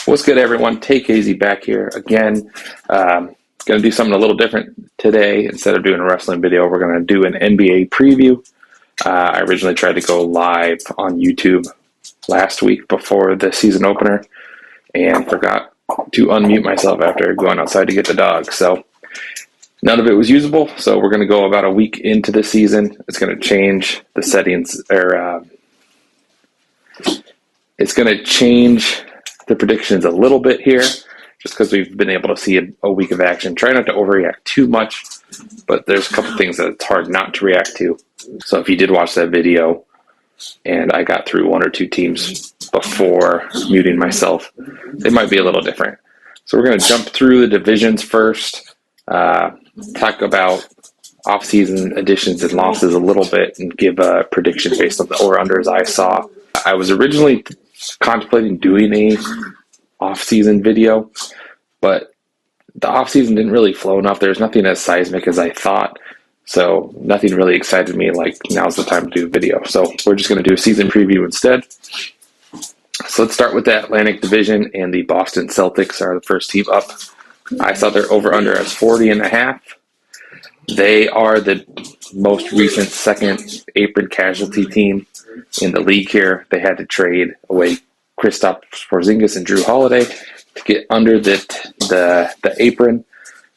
What's good, everyone? Take Easy back here again. Going to do something a little different today. Instead of doing a wrestling video, we're going to do an NBA preview. I originally tried to go live on YouTube last week before the season opener and forgot to unmute myself after going outside to get the dog. So none of it was usable. So we're going to go about a week into the season. It's going to change the settings, or it's going to change the predictions a little bit here, just because we've been able to see a week of action. Try not to overreact too much, but there's a couple things that it's hard not to react to. So if you did watch that video and I got through one or two teams before muting myself, it might be a little different. So we're going to jump through the divisions first, talk about off-season additions and losses a little bit, and give a prediction based on the over-unders I saw. I was originally contemplating doing a off-season video, but the off-season didn't really flow enough. There's nothing as seismic as I thought, so nothing really excited me like now's the time to do a video. So we're just going to do a season preview instead. So let's start with the Atlantic Division, and the Boston Celtics are the first team up. I saw their over-under as 40.5. They are the most recent second apron casualty team in the league here. They had to trade away Kristaps Porzingis and Drew Holiday to get under the apron.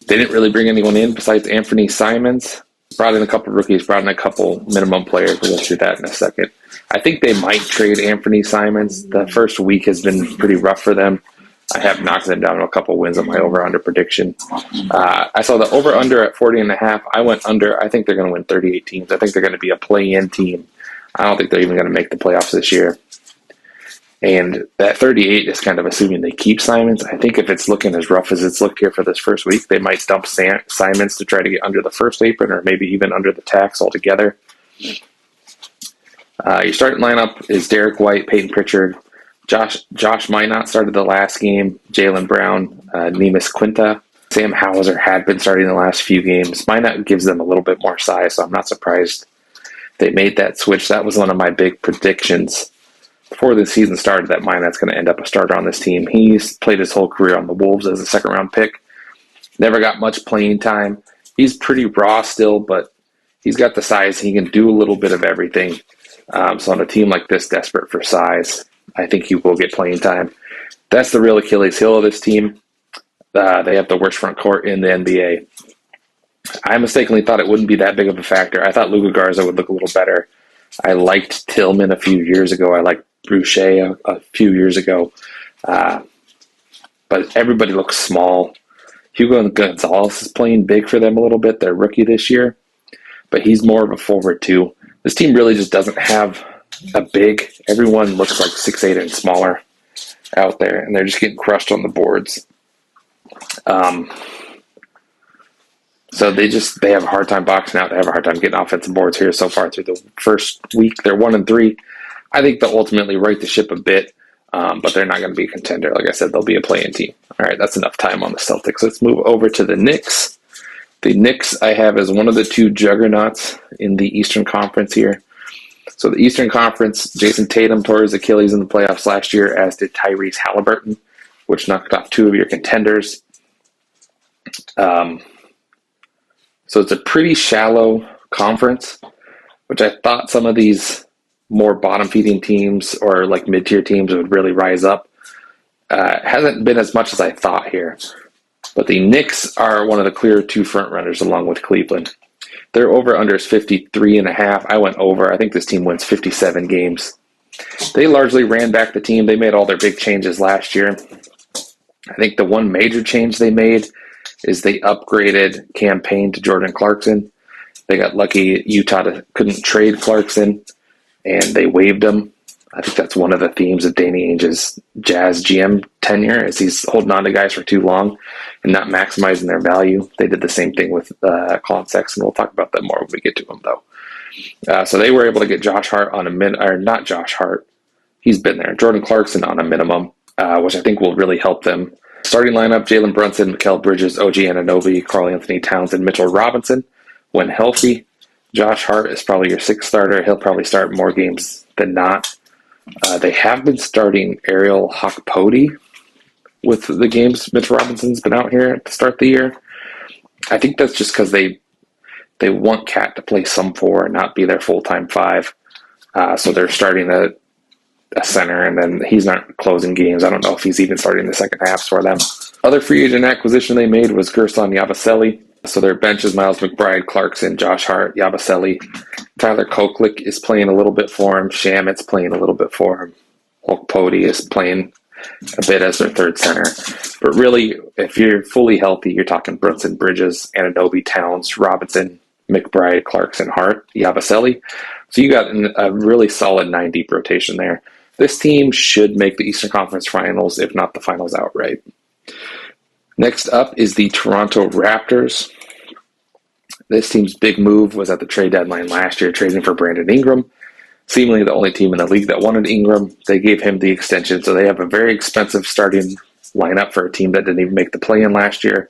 They didn't really bring anyone in besides Anthony Simons. Brought in a couple rookies, brought in a couple minimum players. We'll go through that in a second. I think they might trade Anthony Simons. The first week has been pretty rough for them. I have knocked them down to a couple wins on my over-under prediction. I saw the over-under at 40.5. I went under. I think they're going to win 38 teams. I think they're going to be a play-in team. I don't think they're even going to make the playoffs this year. And that 38 is kind of assuming they keep Simons. I think if it's looking as rough as it's looked here for this first week, they might dump Simons to try to get under the first apron, or maybe even under the tax altogether. Your starting lineup is Derek White, Peyton Pritchard, Josh Minot started the last game, Jaylen Brown, Neemias Quinta. Sam Hauser had been starting the last few games. Minot gives them a little bit more size, so I'm not surprised they made that switch. That was one of my big predictions before the season started, that Minot's going to end up a starter on this team. He's played his whole career on the Wolves as a second-round pick. Never got much playing time. He's pretty raw still, but he's got the size. He can do a little bit of everything. So on a team like this, desperate for size, I think he will get playing time. That's the real Achilles heel of this team. They have the worst front court in the NBA. I mistakenly thought it wouldn't be that big of a factor. I thought Luka Garza would look a little better. I liked Tillman a few years ago. I liked Boucher a few years ago. But everybody looks small. Hugo Gonzalez is playing big for them a little bit. They're rookie this year. But he's more of a forward too. This team really just doesn't have a big. Everyone looks like 6'8" and smaller out there, and they're just getting crushed on the boards. So they have a hard time boxing out. They have a hard time getting offensive boards here so far through the first week. They're 1-3. I think they'll ultimately right the ship a bit, but they're not going to be a contender. Like I said, they'll be a play-in team. All right, that's enough time on the Celtics. Let's move over to the Knicks. The Knicks I have as one of the two juggernauts in the Eastern Conference here. So the Eastern Conference, Jason Tatum tore his Achilles in the playoffs last year, as did Tyrese Halliburton, which knocked off two of your contenders. So it's a pretty shallow conference, which I thought some of these more bottom-feeding teams or like mid-tier teams would really rise up. Hasn't been as much as I thought here. But the Knicks are one of the clear two front runners along with Cleveland. Their over-under is 53.5. I went over. I think this team wins 57 games. They largely ran back the team. They made all their big changes last year. I think the one major change they made is they upgraded Cam Payne to Jordan Clarkson. They got lucky Utah couldn't trade Clarkson, and they waived him. I think that's one of the themes of Danny Ainge's Jazz GM tenure, is he's holding on to guys for too long and not maximizing their value. They did the same thing with Colin Sexton. We'll talk about that more when we get to him, though. So they were able to get Josh Hart on not Josh Hart. He's been there. Jordan Clarkson on a minimum, which I think will really help them. Starting lineup, Jalen Brunson, Mikal Bridges, OG Anunoby, Karl Anthony Towns, and Mitchell Robinson. When healthy, Josh Hart is probably your sixth starter. He'll probably start more games than not. They have been starting Ariel Hakpodi, with the games Mitch Robinson's been out here to start the year. I think that's just because they want Cat to play some 4 and not be their full-time 5. So they're starting a center, and then he's not closing games. I don't know if he's even starting the second halves for them. Other free agent acquisition they made was Gerson Yabusele. So their bench is Miles McBride, Clarkson, Josh Hart, Yabusele. Tyler Koklik is playing a little bit for him. Shamit's playing a little bit for him. Hulk Pody is playing a bit as their third center. But really, if you're fully healthy, you're talking Brunson, Bridges, Anunoby, Towns, Robinson, McBride, Clarkson, Hart, Yabusele. So you got a really solid 9-deep rotation there. This team should make the Eastern Conference Finals, if not the finals outright. Next up is the Toronto Raptors. This team's big move was at the trade deadline last year, trading for Brandon Ingram. Seemingly the only team in the league that wanted Ingram. They gave him the extension, so they have a very expensive starting lineup for a team that didn't even make the play-in last year.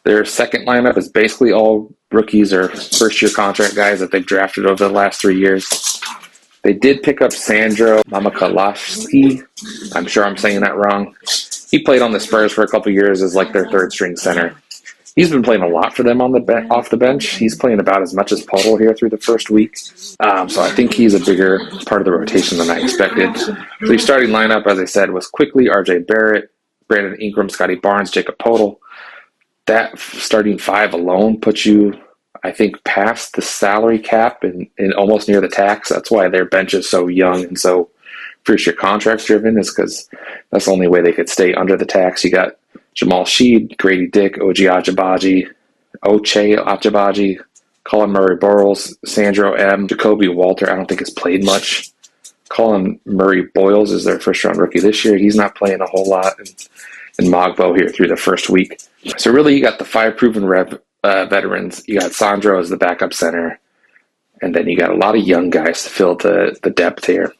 Their second lineup is basically all rookies or first-year contract guys that they've drafted over the last 3 years. They did pick up Sandro Mamukelashvili. I'm sure I'm saying that wrong. He played on the Spurs for a couple years as like their third-string center. He's been playing a lot for them on off the bench. He's playing about as much as Puddle here through the first week. So I think he's a bigger part of the rotation than I expected. So your starting lineup, as I said, was quickly RJ Barrett, Brandon Ingram, Scotty Barnes, Jacob Puddle. That starting 5 alone puts you, I think, past the salary cap and almost near the tax. That's why their bench is so young and so first-year contract driven, is because that's the only way they could stay under the tax. You got Jamal Sheed, Grady Dick, Ochai Achabaji, Colin Murray-Burroughs, Sandro M, Jacoby Walter, I don't think has played much. Colin Murray-Boyles is their first-round rookie this year. He's not playing a whole lot. And Mogbo here through the first week. So really you got the 5 proven veterans. You got Sandro as the backup center. And then you got a lot of young guys to fill the depth here.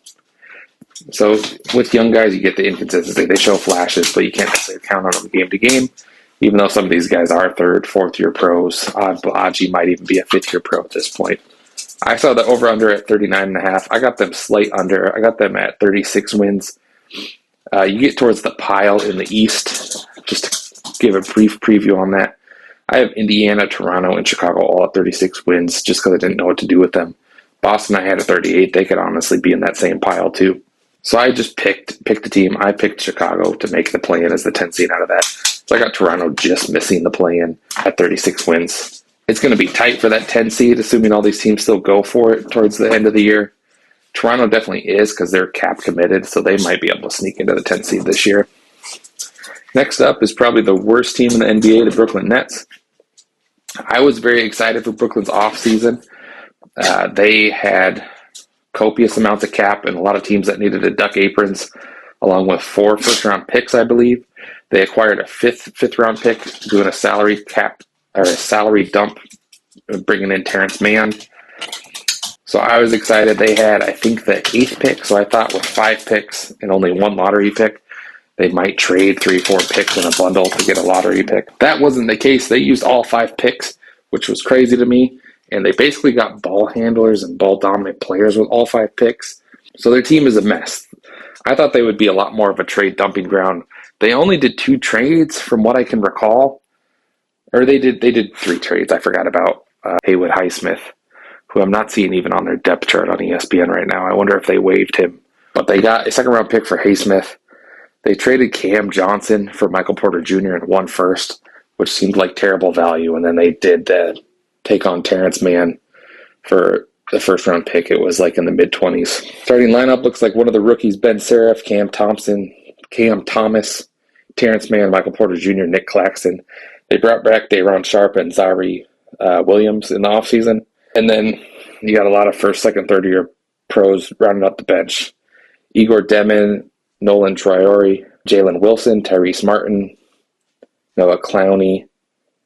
So with young guys, you get the inconsistency. They show flashes, but you can't necessarily count on them game to game, even though some of these guys are 3rd, 4th-year pros. Aji might even be a 5th-year pro at this point. I saw the over-under at 39.5. I got them slight under. I got them at 36 wins. You get towards the pile in the East, just to give a brief preview on that. I have Indiana, Toronto, and Chicago all at 36 wins just because I didn't know what to do with them. Boston I had at 38. They could honestly be in that same pile too. So I just picked a team. I picked Chicago to make the play-in as the 10th seed out of that. So I got Toronto just missing the play-in at 36 wins. It's going to be tight for that 10 seed, assuming all these teams still go for it towards the end of the year. Toronto definitely is because they're cap committed, so they might be able to sneak into the 10th seed this year. Next up is probably the worst team in the NBA, the Brooklyn Nets. I was very excited for Brooklyn's offseason. They had copious amounts of cap and a lot of teams that needed to duck aprons, along with 4 first-round picks, I believe. They acquired a fifth-round pick, doing a salary cap or a salary dump, bringing in Terrence Mann. So I was excited. They had, I think, the 8th pick. So I thought with 5 picks and only 1 lottery pick, they might trade 3-4 picks in a bundle to get a lottery pick. That wasn't the case. They used all 5 picks, which was crazy to me. And they basically got ball handlers and ball-dominant players with all 5 picks. So their team is a mess. I thought they would be a lot more of a trade dumping ground. They only did 2 trades from what I can recall. Or they did 3 trades. I forgot about Haywood Highsmith, who I'm not seeing even on their depth chart on ESPN right now. I wonder if they waived him. But they got a second-round pick for Highsmith. They traded Cam Johnson for Michael Porter Jr. and 1 first, which seemed like terrible value. And then they did take on Terrence Mann for the first-round pick. It was like in the mid-20s. Starting lineup looks like one of the rookies, Ben Seraph, Cam Thomas, Terrence Mann, Michael Porter Jr., Nick Claxton. They brought back Day'Ron Sharpe and Zaire Williams in the offseason. And then you got a lot of first, second, third-year pros rounding up the bench. Igor Demin, Nolan Traore, Jalen Wilson, Tyrese Martin, Noah Clowney,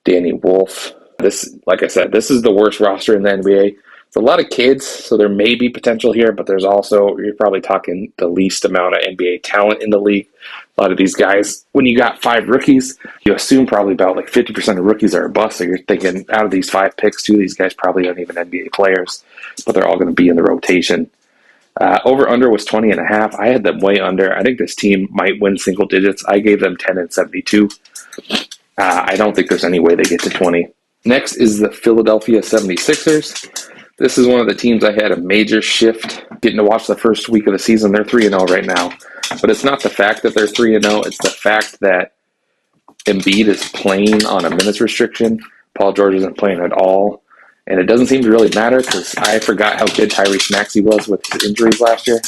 Danny Wolf. This, like I said, this is the worst roster in the NBA. It's a lot of kids, so there may be potential here, but there's also, you're probably talking the least amount of NBA talent in the league. A lot of these guys, when you got 5 rookies, you assume probably about like 50% of rookies are a bust. So you're thinking out of these 5 picks, 2 of these guys probably aren't even NBA players, but they're all going to be in the rotation. Over-under was 20.5. I had them way under. I think this team might win single digits. I gave them 10-72. I don't think there's any way they get to 20. Next is the Philadelphia 76ers. This is one of the teams I had a major shift getting to watch the first week of the season. They're 3-0 right now. But it's not the fact that they're 3-0. It's the fact that Embiid is playing on a minutes restriction. Paul George isn't playing at all. And it doesn't seem to really matter because I forgot how good Tyrese Maxey was with his injuries last year.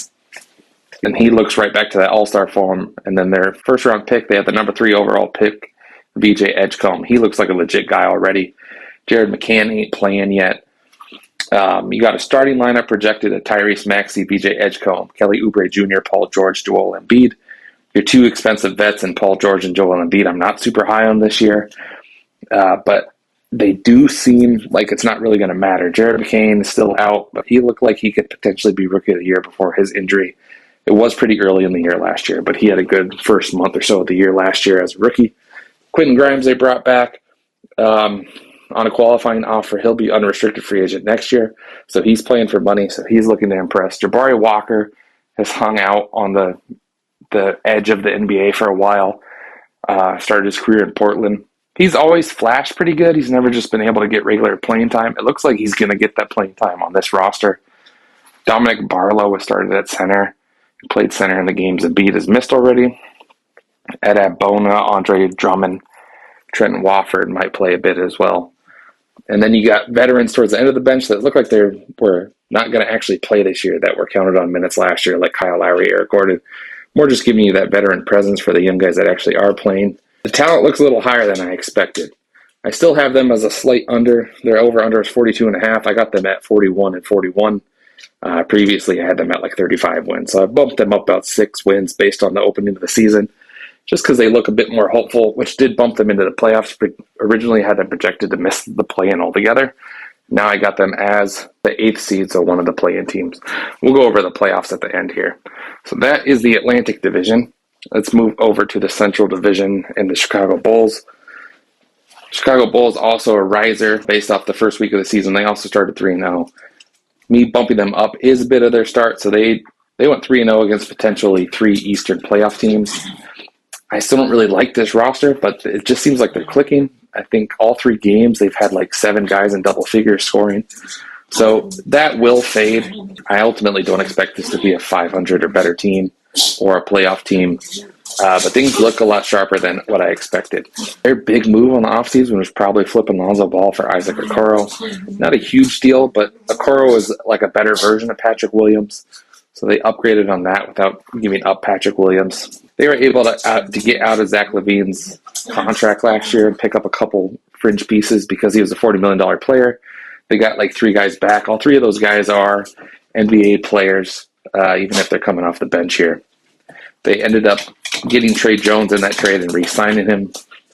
And he looks right back to that all-star form. And then their first-round pick, they had the number 3 overall pick, VJ Edgecombe. He looks like a legit guy already. Jared McCann ain't playing yet. You got a starting lineup projected at Tyrese Maxey, VJ Edgecombe, Kelly Oubre Jr., Paul George, Joel Embiid. Your 2 expensive vets in Paul George and Joel Embiid, I'm not super high on this year. But they do seem like it's not really going to matter. Jared McCain is still out, but he looked like he could potentially be Rookie of the Year before his injury. It was pretty early in the year last year, but he had a good first month or so of the year last year as a rookie. Quentin Grimes they brought back on a qualifying offer. He'll be unrestricted free agent next year, so he's playing for money, so he's looking to impress. Jabari Walker has hung out on the edge of the NBA for a while, started his career in Portland. He's always flashed pretty good. He's never just been able to get regular playing time. It looks like he's going to get that playing time on this roster. Dominic Barlow was started at center. He played center in the games Embiid has missed already. Ed Abona, Andre Drummond, Trenton Wofford might play a bit as well. And then you got veterans towards the end of the bench that look like they were not going to actually play this year, that were counted on minutes last year, like Kyle Lowry, Eric Gordon. More just giving you that veteran presence for the young guys that actually are playing. The talent looks a little higher than I expected. I still have them as a slight under. Their over-under is 42.5. I got them at 41 and 41. Previously, I had them at like 35 wins. So I bumped them up about 6 wins based on the opening of the season, just because they look a bit more hopeful, which did bump them into the playoffs. Originally had them projected to miss the play-in altogether. Now I got them as the 8th seed, so one of the play-in teams. We'll go over the playoffs at the end here. So that is the Atlantic Division. Let's move over to the Central Division and the Chicago Bulls. Chicago Bulls also a riser based off the first week of the season. They also started 3-0. Me bumping them up is a bit of their start, so they went 3-0 against potentially 3 Eastern playoff teams. I still don't really like this roster, but it just seems like they're clicking. I think all 3 games they've had like 7 guys in double figures scoring. So that will fade. I ultimately don't expect this to be a 500 or better team or a playoff team. But things look a lot sharper than what I expected. Their big move on the offseason was probably flipping Lonzo Ball for Isaac Okoro. Not a huge deal, but Okoro is like a better version of Patrick Williams. So they upgraded on that without giving up Patrick Williams. They were able to get out of Zach LaVine's contract last year and pick up a couple fringe pieces because he was a $40 million player. They got like 3 guys back. All 3 of those guys are NBA players, even if they're coming off the bench here. They ended up getting Trey Jones in that trade and re-signing him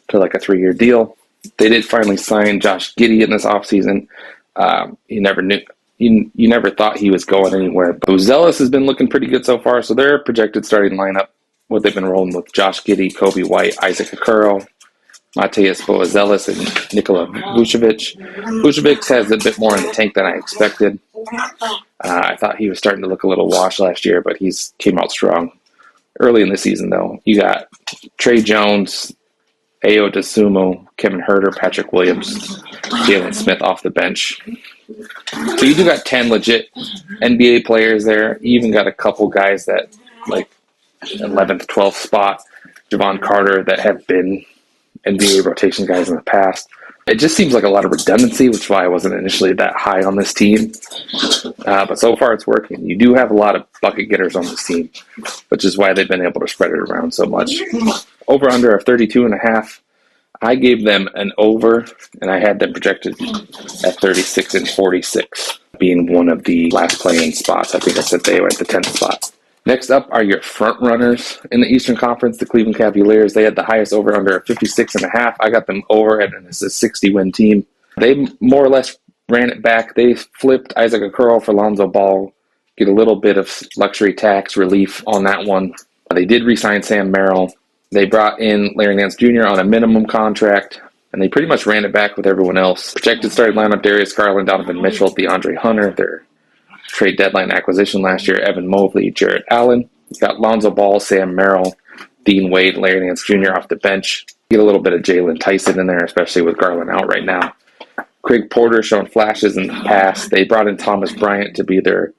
to like a 3-year deal. They did finally sign Josh Giddey in this offseason. You never knew. You never thought he was going anywhere. But Zealous has been looking pretty good so far. So their projected starting lineup, what they've been rolling with Josh Giddey, Kobe White, Isaac Okoro, Mateus Boazelis, and Nikola Vucevic. Vucevic has a bit more in the tank than I expected. I thought he was starting to look a little washed last year, but he's came out strong. Early in the season, though, you got Trey Jones, Ayo Dosunmu, Kevin Huerter, Patrick Williams, Jalen Smith off the bench. So you do got 10 legit NBA players there. You even got a couple guys that, like, 11th, 12th spot, Javon Carter, that have been NBA rotation guys in the past. It just seems like a lot of redundancy, which is why I wasn't initially that high on this team. But so far it's working. You do have a lot of bucket getters on this team, which is why they've been able to spread it around so much. Over under of 32.5. I gave them an over, and I had them projected at 36 and 46, being one of the last play-in spots. I think I said they were at the 10th spot. Next up are your front runners in the Eastern Conference, the Cleveland Cavaliers. They had the highest over-under of 56.5. I got them over, and it's a 60-win team. They more or less ran it back. They flipped Isaac Okoro for Lonzo Ball, get a little bit of luxury tax relief on that one. They did re-sign Sam Merrill. They brought in Larry Nance Jr. on a minimum contract, and they pretty much ran it back with everyone else. Projected starting lineup: Darius Garland, Donovan Mitchell, DeAndre Hunter. Their trade deadline acquisition last year, Evan Mobley, Jarrett Allen. You got Lonzo Ball, Sam Merrill, Dean Wade, Larry Nance Jr. off the bench. Get a little bit of Jalen Tyson in there, especially with Garland out right now. Craig Porter showing flashes in the past. They brought in Thomas Bryant to be their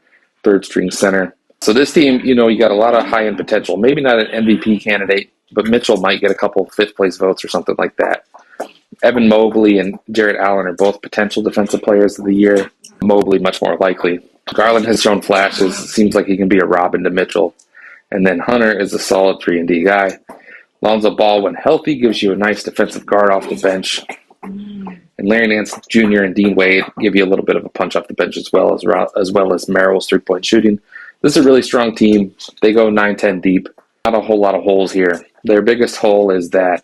third string center. So this team, you got a lot of high-end potential. Maybe not an MVP candidate, but Mitchell might get a couple fifth-place votes or something like that. Evan Mobley and Jarrett Allen are both potential defensive players of the year. Mobley much more likely. Garland has shown flashes. It seems like he can be a Robin to Mitchell. And then Hunter is a solid 3-and-D guy. Lonzo Ball, when healthy, gives you a nice defensive guard off the bench. And Larry Nance Jr. and Dean Wade give you a little bit of a punch off the bench as well as Merrill's three-point shooting. This is a really strong team. They go 9-10 deep. Not a whole lot of holes here. Their biggest hole is that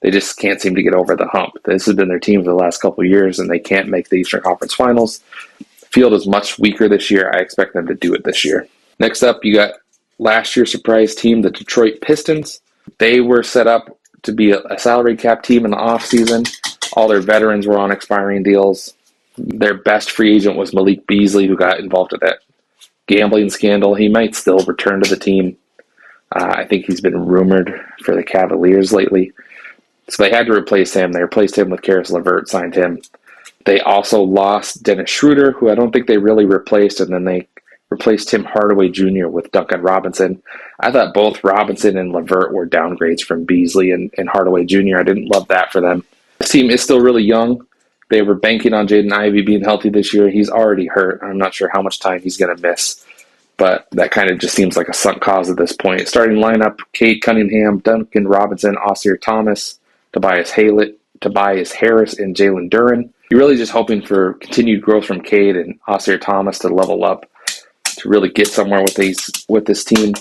they just can't seem to get over the hump. This has been their team for the last couple of years, and they can't make the Eastern Conference Finals. The field is much weaker this year. I expect them to do it this year. Next up, you got last year's surprise team, the Detroit Pistons. They were set up to be a salary cap team in the offseason. All their veterans were on expiring deals. Their best free agent was Malik Beasley, who got involved in that gambling scandal. He might still return to the team. I think he's been rumored for the Cavaliers lately. So they had to replace him. They replaced him with Karis LeVert, signed him. They also lost Dennis Schroeder, who I don't think they really replaced, and then they replaced Tim Hardaway Jr. with Duncan Robinson. I thought both Robinson and LeVert were downgrades from Beasley and Hardaway Jr. I didn't love that for them. This team is still really young. They were banking on Jaden Ivey being healthy this year. He's already hurt. I'm not sure how much time he's going to miss, but that kind of just seems like a sunk cause at this point. Starting lineup, Cade Cunningham, Duncan Robinson, Osir Thomas, Tobias Harris, and Jalen Duren. You're really just hoping for continued growth from Cade and Osir Thomas to level up to really get somewhere with this team.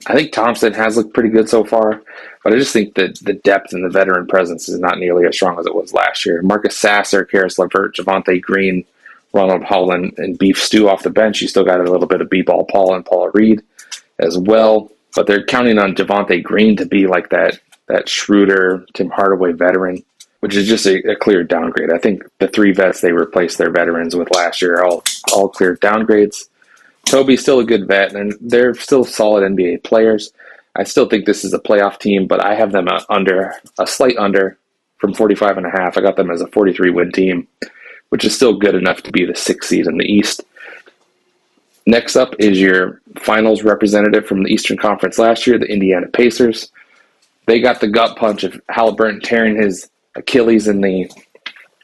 I think Thompson has looked pretty good so far, but I just think that the depth and the veteran presence is not nearly as strong as it was last year. Marcus Sasser, Karis LeVert, Javonte Green, Ronald Holland, and Beef Stew off the bench. You still got a little bit of B-Ball Paul and Paula Reed as well, but they're counting on Javonte Green to be like that Schroeder, Tim Hardaway veteran, which is just a clear downgrade. I think the three vets they replaced their veterans with last year are all clear downgrades. Toby's still a good vet, and they're still solid NBA players. I still think this is a playoff team, but I have them a slight under from 45.5. I got them as a 43-win team, which is still good enough to be the 6th seed in the East. Next up is your finals representative from the Eastern Conference last year, the Indiana Pacers. They got the gut punch of Halliburton tearing his Achilles in the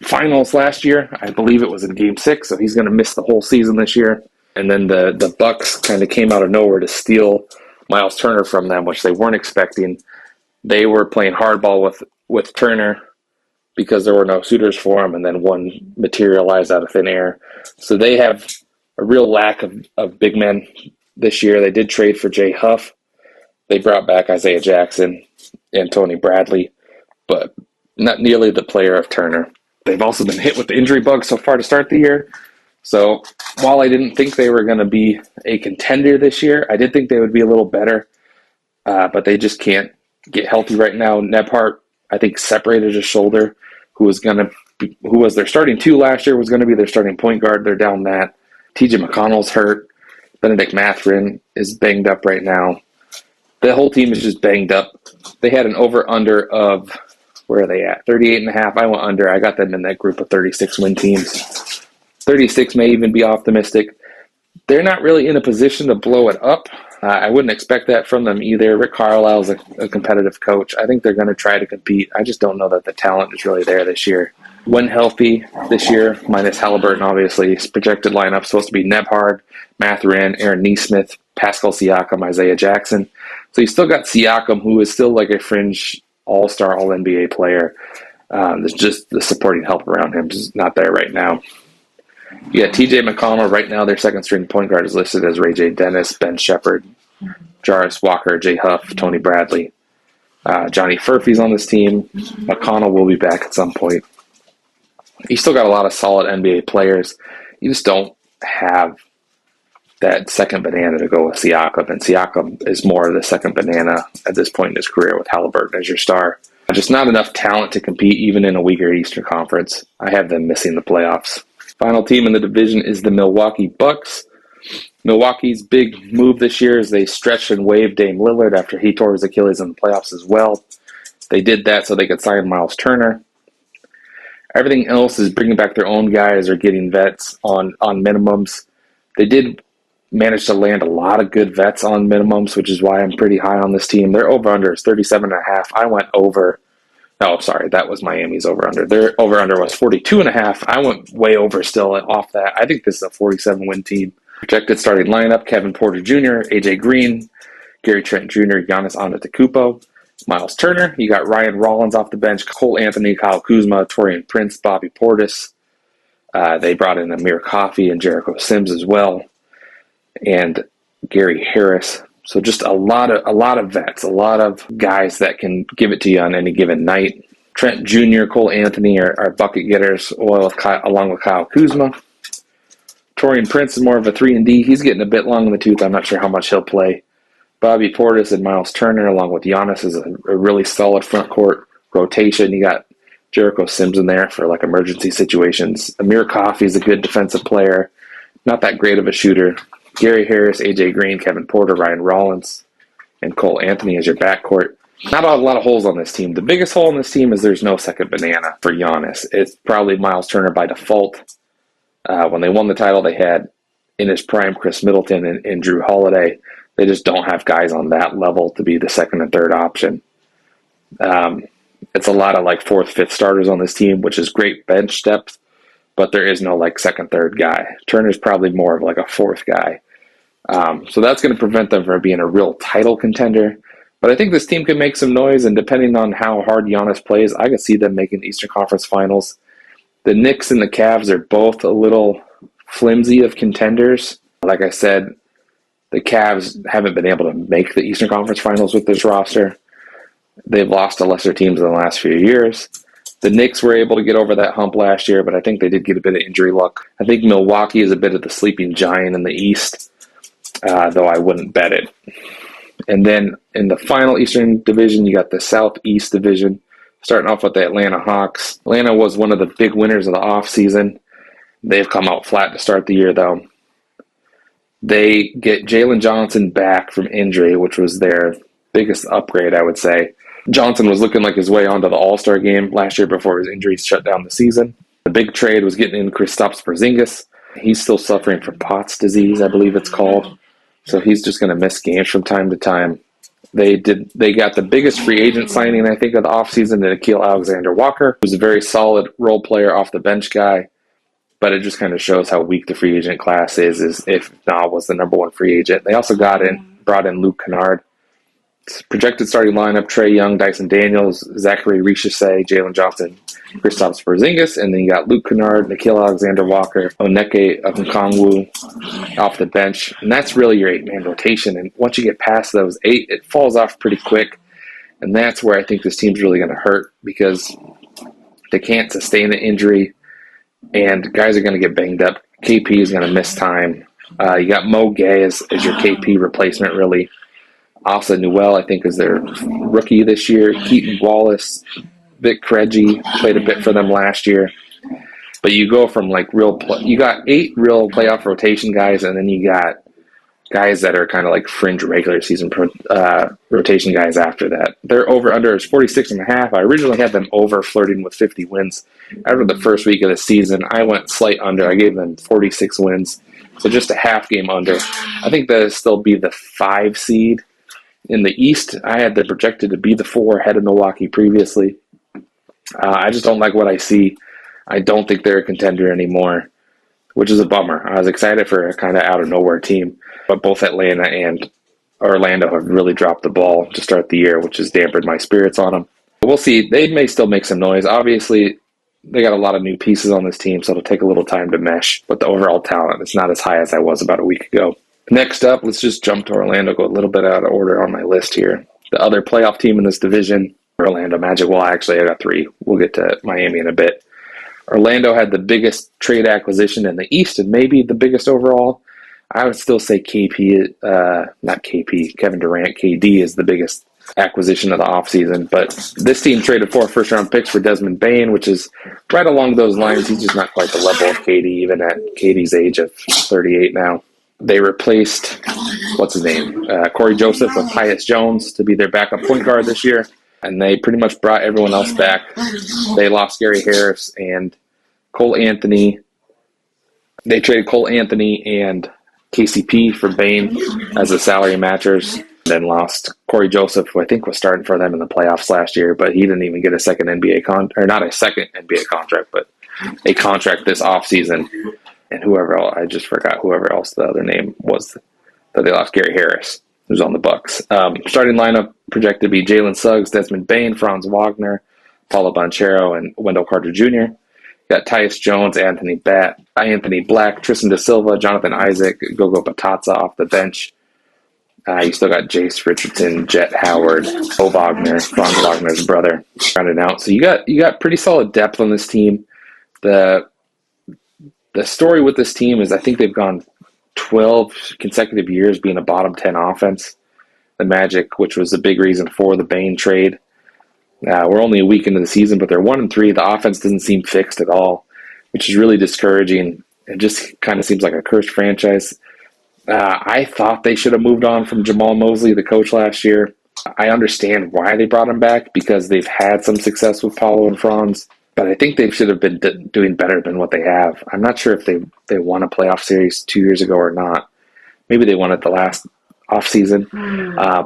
finals last year. I believe it was in Game 6, so he's going to miss the whole season this year. And then the Bucks kind of came out of nowhere to steal Miles Turner from them, which they weren't expecting. They were playing hardball with Turner because there were no suitors for him, and then one materialized out of thin air. So they have a real lack of big men this year. They did trade for Jay Huff. They brought back Isaiah Jackson and Tony Bradley, but not nearly the player of Turner. They've also been hit with the injury bug so far to start the year. So while I didn't think they were going to be a contender this year, I did think they would be a little better, but they just can't get healthy right now. Nebhart, I think, separated his shoulder, who was their starting 2 last year, was going to be their starting point guard. They're down that. TJ McConnell's hurt. Benedict Mathurin is banged up right now. The whole team is just banged up. They had an over-under of, where are they at? 38.5. I went under. I got them in that group of 36-win teams. 36 may even be optimistic. They're not really in a position to blow it up. I wouldn't expect that from them either. Rick Carlisle's a competitive coach. I think they're going to try to compete. I just don't know that the talent is really there this year. When healthy this year, minus Halliburton, obviously, his projected lineup supposed to be Nebhard, Mathurin, Aaron Nesmith, Pascal Siakam, Isaiah Jackson. So you still got Siakam, who is still like a fringe all-star, all-NBA player. There's just the supporting help around him is not there right now. You got TJ McConnell. Right now, their second-string point guard is listed as Ray J. Dennis, Ben Shepherd, Jarvis Walker, Jay Huff, Tony Bradley. Johnny Furphy's on this team. McConnell will be back at some point. You still got a lot of solid NBA players. You just don't have that second banana to go with Siakam, and Siakam is more of the second banana at this point in his career with Halliburton as your star. Just not enough talent to compete even in a weaker Eastern Conference. I have them missing the playoffs. Final team in the division is the Milwaukee Bucks. Milwaukee's big move this year is they stretched and waived Dame Lillard after he tore his Achilles in the playoffs as well. They did that so they could sign Miles Turner. Everything else is bringing back their own guys or getting vets on minimums. They did manage to land a lot of good vets on minimums, which is why I'm pretty high on this team. Their over-under is 37.5. I went over. Oh, sorry, that was Miami's over-under. Their over-under was 42.5. I went way over still off that. I think this is a 47-win team. Projected starting lineup: Kevin Porter Jr., AJ Green, Gary Trent Jr., Giannis Antetokounmpo, Miles Turner. You got Ryan Rollins off the bench, Cole Anthony, Kyle Kuzma, Torian Prince, Bobby Portis. They brought in Amir Coffey and Jericho Sims as well, and Gary Harris. So just a lot of vets, a lot of guys that can give it to you on any given night. Trent Jr., Cole Anthony are bucket getters, along with Kyle Kuzma. Torian Prince is more of a 3-and-D. He's getting a bit long in the tooth. I'm not sure how much he'll play. Bobby Portis and Miles Turner, along with Giannis, is a really solid front court rotation. You got Jericho Sims in there for like emergency situations. Amir Coffey is a good defensive player, not that great of a shooter. Gary Harris, AJ Green, Kevin Porter, Ryan Rollins, and Cole Anthony as your backcourt. Not a lot of holes on this team. The biggest hole in this team is there's no second banana for Giannis. It's probably Miles Turner by default. When they won the title, they had in his prime Chris Middleton and Drew Holiday. They just don't have guys on that level to be the second and third option. It's a lot of like fourth, fifth starters on this team, which is great bench depth, but there is no like second, third guy. Turner's probably more of like a fourth guy. So that's going to prevent them from being a real title contender. But I think this team can make some noise, and depending on how hard Giannis plays, I can see them making the Eastern Conference Finals. The Knicks and the Cavs are both a little flimsy of contenders. Like I said, the Cavs haven't been able to make the Eastern Conference Finals with this roster. They've lost to lesser teams in the last few years. The Knicks were able to get over that hump last year, but I think they did get a bit of injury luck. I think Milwaukee is a bit of the sleeping giant in the East, though I wouldn't bet it. And then in the final Eastern Division, you got the Southeast Division, starting off with the Atlanta Hawks. Atlanta was one of the big winners of the offseason. They've come out flat to start the year, though. They get Jalen Johnson back from injury, which was their biggest upgrade, I would say. Johnson was looking like his way onto the All-Star game last year before his injuries shut down the season. The big trade was getting in Kristaps Porzingis. He's still suffering from Pott's disease, I believe it's called. So he's just going to miss games from time to time. They got the biggest free agent signing, I think, of the offseason, to Nickeil Alexander-Walker, who's a very solid role player, off the bench guy. But it just kind of shows how weak the free agent class is if Na was the number one free agent. They also brought in Luke Kennard. Projected starting lineup: Trae Young, Dyson Daniels, Zachary Richardson, Jalen Johnson, Kristaps Porzingis, and then you got Luke Kennard, Nickeil Alexander-Walker, Onyeka Okongwu off the bench. And that's really your 8-man rotation. And once you get past those 8, it falls off pretty quick. And that's where I think this team's really going to hurt, because they can't sustain the injury, and guys are going to get banged up. KP is going to miss time. You got Mo Gay as your KP replacement, really. Asa Newell, I think, is their rookie this year. Keaton Wallace, Vic Krejci played a bit for them last year. But you go from like you got 8 real playoff rotation guys, and then you got guys that are kind of like fringe regular season rotation guys after that. Their over-under is 46.5. I originally had them over, flirting with 50 wins. After the first week of the season, I went slight under. I gave them 46 wins, so just a half game under. I think that'll still be the 5 seed. In the East, I had them projected to be the 4 ahead of Milwaukee previously. I just don't like what I see. I don't think they're a contender anymore, which is a bummer. I was excited for a kind of out-of-nowhere team, but both Atlanta and Orlando have really dropped the ball to start the year, which has dampened my spirits on them. But we'll see. They may still make some noise. Obviously, they got a lot of new pieces on this team, so it'll take a little time to mesh, but the overall talent is not as high as I was about a week ago. Next up, let's just jump to Orlando, go a little bit out of order on my list here. The other playoff team in this division, Orlando Magic. Well, actually, I got 3. We'll get to Miami in a bit. Orlando had the biggest trade acquisition in the East, and maybe the biggest overall. I would still say Kevin Durant, KD is the biggest acquisition of the offseason. But this team traded 4 first-round picks for Desmond Bane, which is right along those lines. He's just not quite the level of KD, even at KD's age of 38 now. They replaced, Corey Joseph with Tyus Jones to be their backup point guard this year. And they pretty much brought everyone else back. They lost Gary Harris and Cole Anthony. They traded Cole Anthony and KCP for Bane as the salary matchers. Then lost Corey Joseph, who I think was starting for them in the playoffs last year, but he didn't even get a second NBA not a second NBA contract, but a contract this offseason. And whoever else, I just forgot whoever else the other name was that they lost, Gary Harris, who's on the Bucks. Starting lineup projected to be Jalen Suggs, Desmond Bane, Franz Wagner, Paulo Banchero, and Wendell Carter Jr. Got Tyus Jones, Anthony Black, Tristan Da Silva, Jonathan Isaac, Gogo Batata off the bench. You still got Jace Richardson, Jet Howard, Bo Wagner, Franz Wagner's brother, rounded out. So you got pretty solid depth on this team. The story with this team is I think they've gone 12 consecutive years being a bottom 10 offense. The Magic, which was the big reason for the Bane trade. We're only a week into the season, but they're 1-3. The offense doesn't seem fixed at all, which is really discouraging. It just kind of seems like a cursed franchise. I thought they should have moved on from Jamal Mosley, the coach last year. I understand why they brought him back because they've had some success with Paulo and Franz, but I think they should have been doing better than what they have. I'm not sure if they won a playoff series 2 years ago or not. Maybe they won it the last offseason,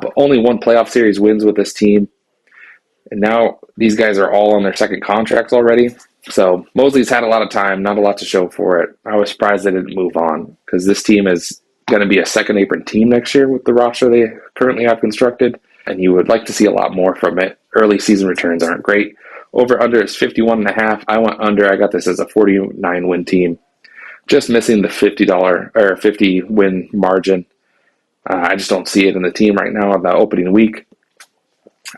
but only 1 playoff series wins with this team. And now these guys are all on their second contracts already. So Mosley's had a lot of time, not a lot to show for it. I was surprised they didn't move on because this team is going to be a second apron team next year with the roster they currently have constructed. And you would like to see a lot more from it. Early season returns aren't great. Over under is 51.5. I went under. I got this as a 49 win team. Just missing the $50 win margin. I just don't see it in the team right now on the opening week.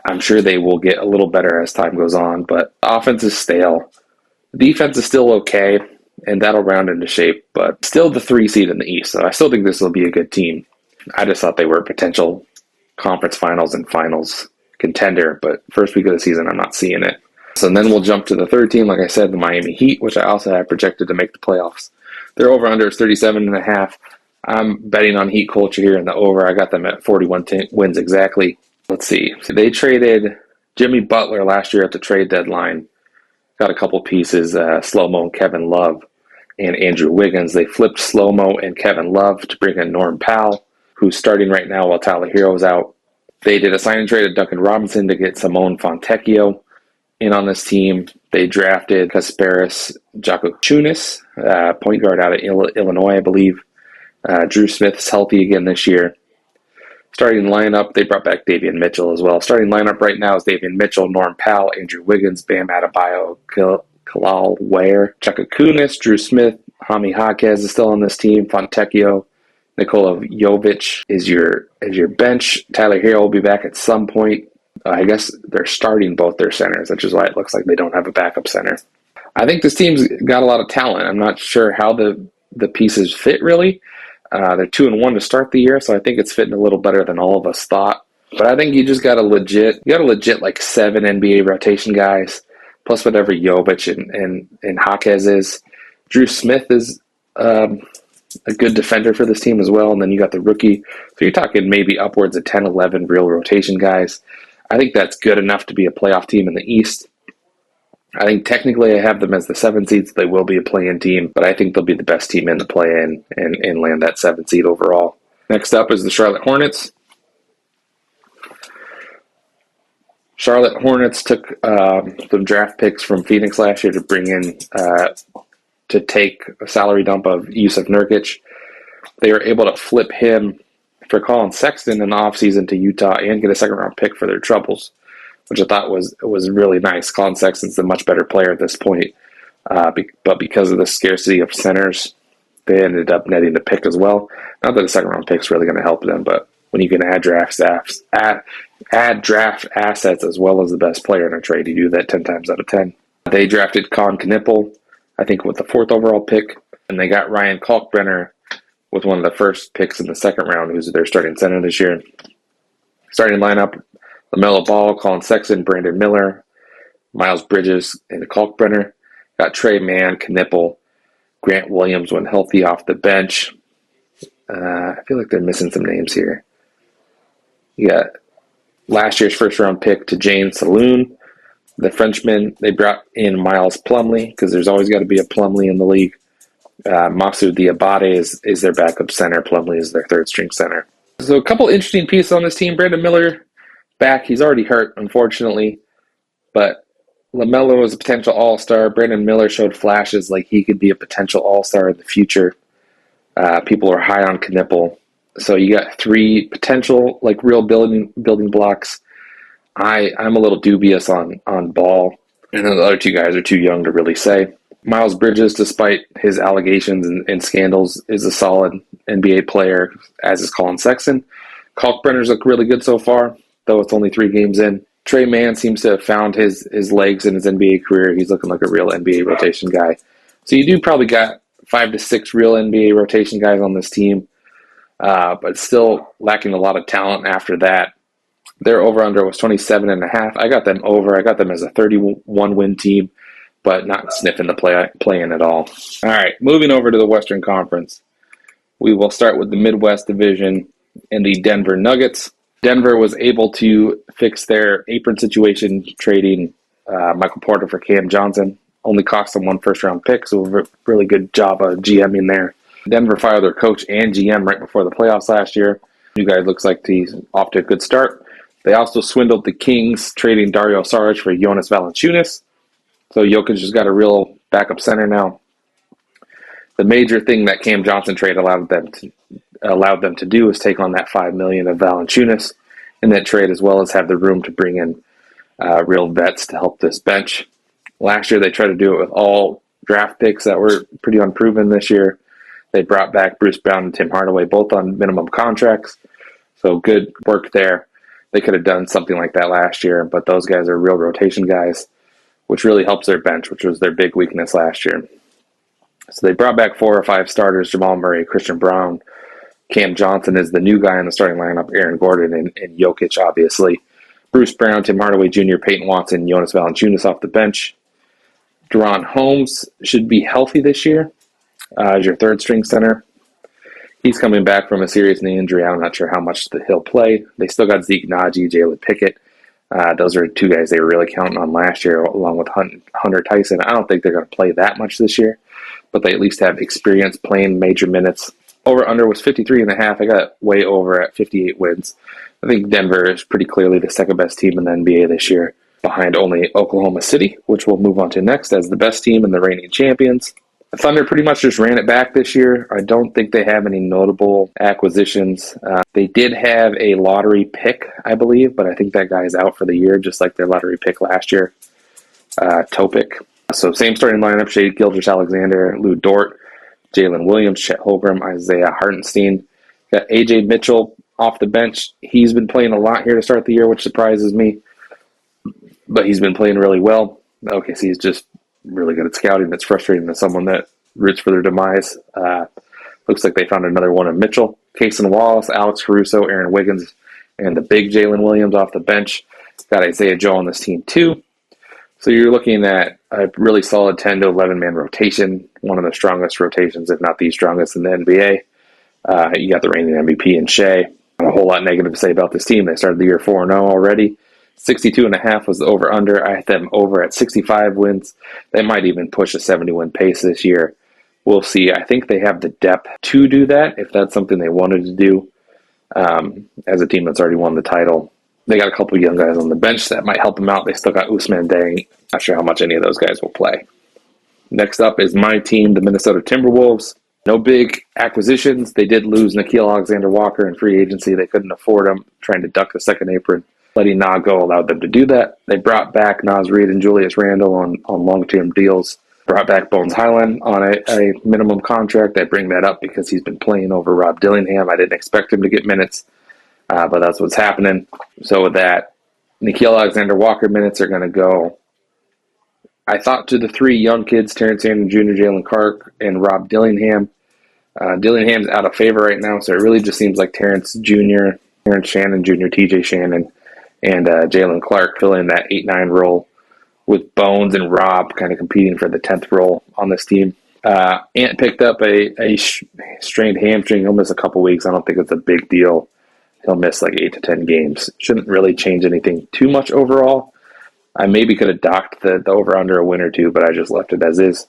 I'm sure they will get a little better as time goes on, but the offense is stale. The defense is still okay, and that'll round into shape, but still the 3 seed in the East, so I still think this will be a good team. I just thought they were a potential conference finals and finals contender, but first week of the season, I'm not seeing it. So then we'll jump to the third team, like I said, the Miami Heat, which I also have projected to make the playoffs. Their over-under is 37.5. I'm betting on Heat culture here in the over. I got them at 41 wins exactly. Let's see. So they traded Jimmy Butler last year at the trade deadline. Got a couple pieces, Slow-Mo and Kevin Love and Andrew Wiggins. They flipped Slow-Mo and Kevin Love to bring in Norm Powell, who's starting right now while Tyler Hero's out. They did a sign and trade of Duncan Robinson to get Simone Fontecchio in on this team. They drafted Kasparis Jakuchunis, point guard out of Illinois, I believe. Drew Smith is healthy again this year. Starting lineup, they brought back Davion Mitchell as well. Starting lineup right now is Davion Mitchell, Norm Powell, Andrew Wiggins, Bam Adebayo, Kalal Ware, Chaka Kunis, Drew Smith, Hami Jaquez is still on this team. Fontecchio, Nikola Jovic is your bench. Tyler Hero will be back at some point. I guess they're starting both their centers, which is why it looks like they don't have a backup center. I think this team's got a lot of talent. I'm not sure how the pieces fit really. They're 2-1 to start the year, so I think it's fitting a little better than all of us thought. But I think you just got a legit like 7 NBA rotation guys, plus whatever Jovic and Jaquez is. Drew Smith is a good defender for this team as well, and then you got the rookie. So you're talking maybe upwards of 10, 11 real rotation guys. I think that's good enough to be a playoff team in the East. I think technically I have them as the 7 seed, so they will be a play-in team, but I think they'll be the best team in the play-in and land that 7 seed overall. Next up is the Charlotte Hornets. Charlotte Hornets took some draft picks from Phoenix last year to bring in to take a salary dump of Yusuf Nurkic. They were able to flip him for Colin Sexton in the offseason to Utah and get a second-round pick for their troubles, which I thought was really nice. Colin Sexton's a much better player at this point, but because of the scarcity of centers, they ended up netting the pick as well. Not that the second-round pick's really going to help them, but when you can add draft assets as well as the best player in a trade, you do that 10 times out of 10. They drafted Con Knippel, I think, with the 4th overall pick, and they got Ryan Kalkbrenner with one of the first picks in the second round, who's their starting center this year. Starting lineup, LaMelo Ball, Colin Sexton, Brandon Miller, Miles Bridges, and Kalkbrenner. Got Trey Mann, Knipple, Grant Williams when healthy off the bench. I feel like they're missing some names here. You got last year's first-round pick to Jane Saloon. The Frenchman, they brought in Miles Plumlee because there's always got to be a Plumlee in the league. Masoud Diabate is their backup center. Plumlee is their third-string center. So a couple interesting pieces on this team. Brandon Miller back. He's already hurt, unfortunately. But LaMelo was a potential all-star. Brandon Miller showed flashes like he could be a potential all-star in the future. People are high on Knipple. So you got three potential like real building blocks. I'm a little dubious on Ball. And then the other two guys are too young to really say. Miles Bridges, despite his allegations and scandals, is a solid NBA player, as is Colin Sexton. Kalkbrenner's look really good so far, though it's only 3 games in. Trey Mann seems to have found his legs in his NBA career. He's looking like a real NBA rotation guy. So you do probably got 5 to 6 real NBA rotation guys on this team, but still lacking a lot of talent after that. Their over-under was 27.5. I got them over. I got them as a 31-win team, but not sniffing the play-in at all. All right, moving over to the Western Conference. We will start with the Midwest Division and the Denver Nuggets. Denver was able to fix their apron situation, trading Michael Porter for Cam Johnson. Only cost them 1 first-round pick, so a really good job of GMing there. Denver fired their coach and GM right before the playoffs last year. New guy looks like he's off to a good start. They also swindled the Kings, trading Dario Saric for Jonas Valanciunas. So Jokic has got a real backup center now. The major thing that Cam Johnson trade allowed them to do is take on that $5 million of Valanciunas in that trade, as well as have the room to bring in real vets to help this bench. Last year, they tried to do it with all draft picks that were pretty unproven this year. They brought back Bruce Brown and Tim Hardaway, both on minimum contracts. So good work there. They could have done something like that last year, but those guys are real rotation guys, which really helps their bench, which was their big weakness last year. So they brought back 4 or 5 starters: Jamal Murray, Christian Brown. Cam Johnson is the new guy in the starting lineup, Aaron Gordon, and Jokic, obviously. Bruce Brown, Tim Hardaway Jr., Peyton Watson, Jonas Valanciunas off the bench. De'Ron Holmes should be healthy this year as your third-string center. He's coming back from a serious knee injury. I'm not sure how much he'll play. They still got Zeke Naji, Jalen Pickett. Those are 2 guys they were really counting on last year, along with Hunter Tyson. I don't think they're going to play that much this year, but they at least have experience playing major minutes. Over-under was 53.5. I got way over at 58 wins. I think Denver is pretty clearly the second-best team in the NBA this year, behind only Oklahoma City, which we'll move on to next as the best team and the reigning champions. The Thunder pretty much just ran it back this year. I don't think they have any notable acquisitions. They did have a lottery pick, I believe, but I think that guy's out for the year, just like their lottery pick last year, Topic. So same starting lineup: Shea Gilgeous-Alexander, Lou Dort, Jalen Williams, Chet Holmgren, Isaiah Hartenstein. Got A.J. Mitchell off the bench. He's been playing a lot here to start the year, which surprises me, but he's been playing really well. OKC is just really good at scouting. That's frustrating as someone that roots for their demise. Looks like they found another one in Mitchell. Cason Wallace, Alex Caruso, Aaron Wiggins, and the big Jalen Williams off the bench. Got Isaiah Joe on this team too. So you're looking at a really solid 10 to 11-man rotation, one of the strongest rotations, if not the strongest in the NBA. You got the reigning MVP in Shea. Not a whole lot negative to say about this team. They started the year 4-0 already. 62.5 was the over-under. I had them over at 65 wins. They might even push a 70-win pace this year. We'll see. I think they have the depth to do that if that's something they wanted to do as a team that's already won the title. They got a couple of young guys on the bench that might help them out. They still got Ousmane Deng. Not sure how much any of those guys will play. Next up is my team, the Minnesota Timberwolves. No big acquisitions. They did lose Nickeil Alexander-Walker in free agency. They couldn't afford him, trying to duck the second apron. Letting Na go allowed them to do that. They brought back Naz Reid and Julius Randle on long-term deals. Brought back Bones Highland on a minimum contract. I bring that up because he's been playing over Rob Dillingham. I didn't expect him to get minutes, but that's what's happening. So with that, Nickeil Alexander-Walker minutes are going to go, I thought, to the 3 young kids, Terrence Shannon Jr., Jalen Clark, and Rob Dillingham. Dillingham's out of favor right now, so it really just seems like Terrence Jr., Terrence Shannon Jr., TJ Shannon, and Jalen Clark fill in that 8-9 role with Bones and Rob kind of competing for the 10th role on this team. Ant picked up a strained hamstring. He'll miss a couple weeks. I don't think it's a big deal. He'll miss like 8 to 10 games. Shouldn't really change anything too much overall. I maybe could have docked the over-under a win or two, but I just left it as is.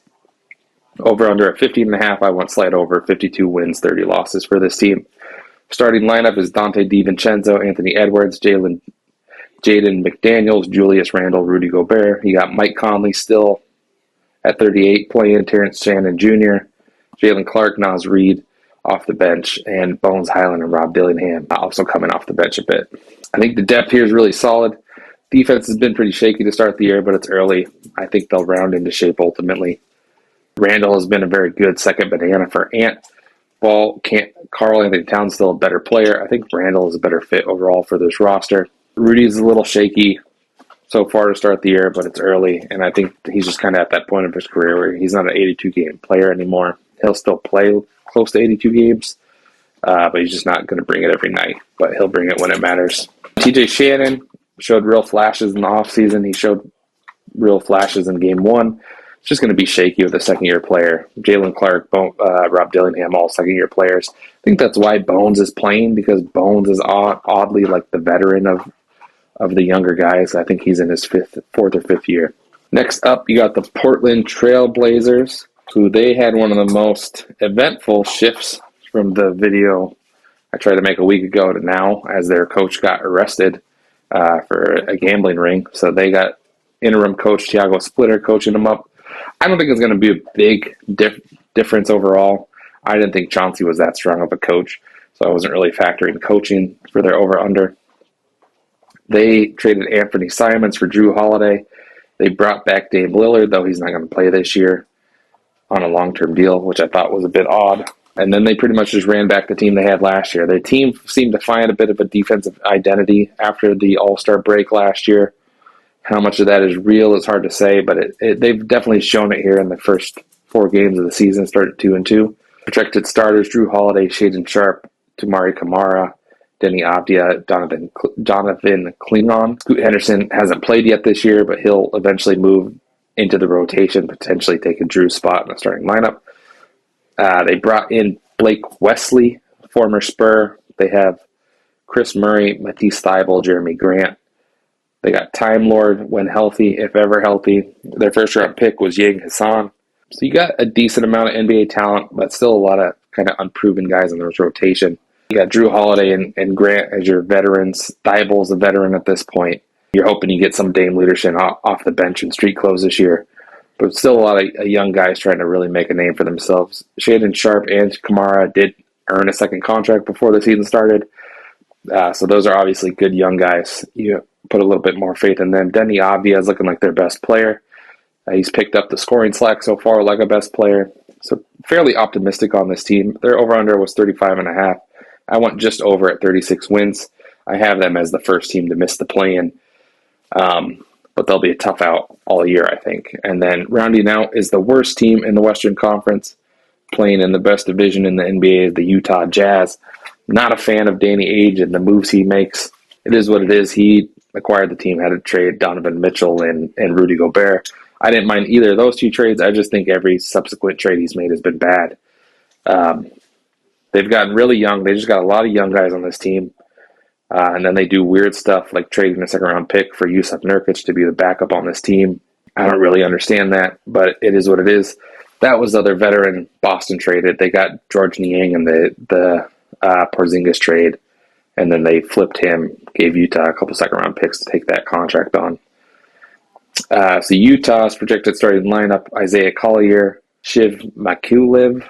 Over-under at 15.5, I went slight over. 52 wins, 30 losses for this team. Starting lineup is Dante DiVincenzo, Anthony Edwards, Jaden McDaniels, Julius Randle, Rudy Gobert. You got Mike Conley still at 38, playing Terrence Shannon Jr., Jalen Clark, Naz Reid off the bench, and Bones Highland and Rob Dillingham also coming off the bench a bit. I think the depth here is really solid. Defense has been pretty shaky to start the year, but it's early. I think they'll round into shape ultimately. Randall has been a very good second banana for Ant. While Karl Anthony Towns still a better player, I think Randall is a better fit overall for this roster. Rudy's a little shaky so far to start the year, but it's early, and I think he's just kind of at that point of his career where he's not an 82-game player anymore. He'll still play close to 82 games, but he's just not going to bring it every night, but he'll bring it when it matters. TJ Shannon showed real flashes in the offseason. He showed real flashes in game one. It's just going to be shaky with a second-year player. Jalen Clark, Rob Dillingham, all second-year players. I think that's why Bones is playing, because Bones is oddly like the veteran of the younger guys. I think he's in his fourth or fifth year. Next up, you got the Portland Trail Blazers, who they had one of the most eventful shifts from the video I tried to make a week ago to now, as their coach got arrested for a gambling ring. So they got interim coach Tiago Splitter coaching them up. I don't think it's going to be a big difference overall. I didn't think Chauncey was that strong of a coach, so I wasn't really factoring coaching for their over-under. They traded Anthony Simons for Drew Holiday. They brought back Dame Lillard, though he's not going to play this year, on a long-term deal, which I thought was a bit odd. And then they pretty much just ran back the team they had last year. Their team seemed to find a bit of a defensive identity after the All-Star break last year. How much of that is real is hard to say, but they've definitely shown it here in the first 4 games of the season, started 2-2. Projected starters: Drew Holiday, Shaedon Sharpe, Tamari Kamara, Denny Avdia, Jonathan Klingon. Scoot Henderson hasn't played yet this year, but he'll eventually move into the rotation, potentially taking Drew's spot in the starting lineup. They brought in Blake Wesley, former Spur. They have Chris Murray, Matisse Thybulle, Jeremy Grant. They got Time Lord when healthy, if ever healthy. Their first-round pick was Yang Hassan. So you got a decent amount of NBA talent, but still a lot of kind of unproven guys in the rotation. You got Drew Holiday and Grant as your veterans. Thybulle's a veteran at this point. You're hoping you get some Dame leadership off the bench in street clothes this year. But still a lot of young guys trying to really make a name for themselves. Shaedon Sharpe and Kamara did earn a second contract before the season started. So those are obviously good young guys. You put a little bit more faith in them. Denny Avdia is looking like their best player. He's picked up the scoring slack so far like a best player. So fairly optimistic on this team. Their over-under was 35.5. I went just over at 36 wins. I have them as the first team to miss the play-in. But they'll be a tough out all year, I think. And then rounding out is the worst team in the Western Conference, playing in the best division in the NBA, the Utah Jazz. Not a fan of Danny Ainge and the moves he makes. It is what it is. He acquired the team, had to trade Donovan Mitchell and Rudy Gobert. I didn't mind either of those two trades. I just think every subsequent trade he's made has been bad. They've gotten really young. They just got a lot of young guys on this team. And then they do weird stuff like trading a second-round pick for Jusuf Nurkic to be the backup on this team. I don't really understand that, but it is what it is. That was the other veteran Boston traded. They got George Niang in the Porzingis trade, and then they flipped him, gave Utah a couple second-round picks to take that contract on. So Utah's projected starting lineup: Isaiah Collier, Shiv Makuliv,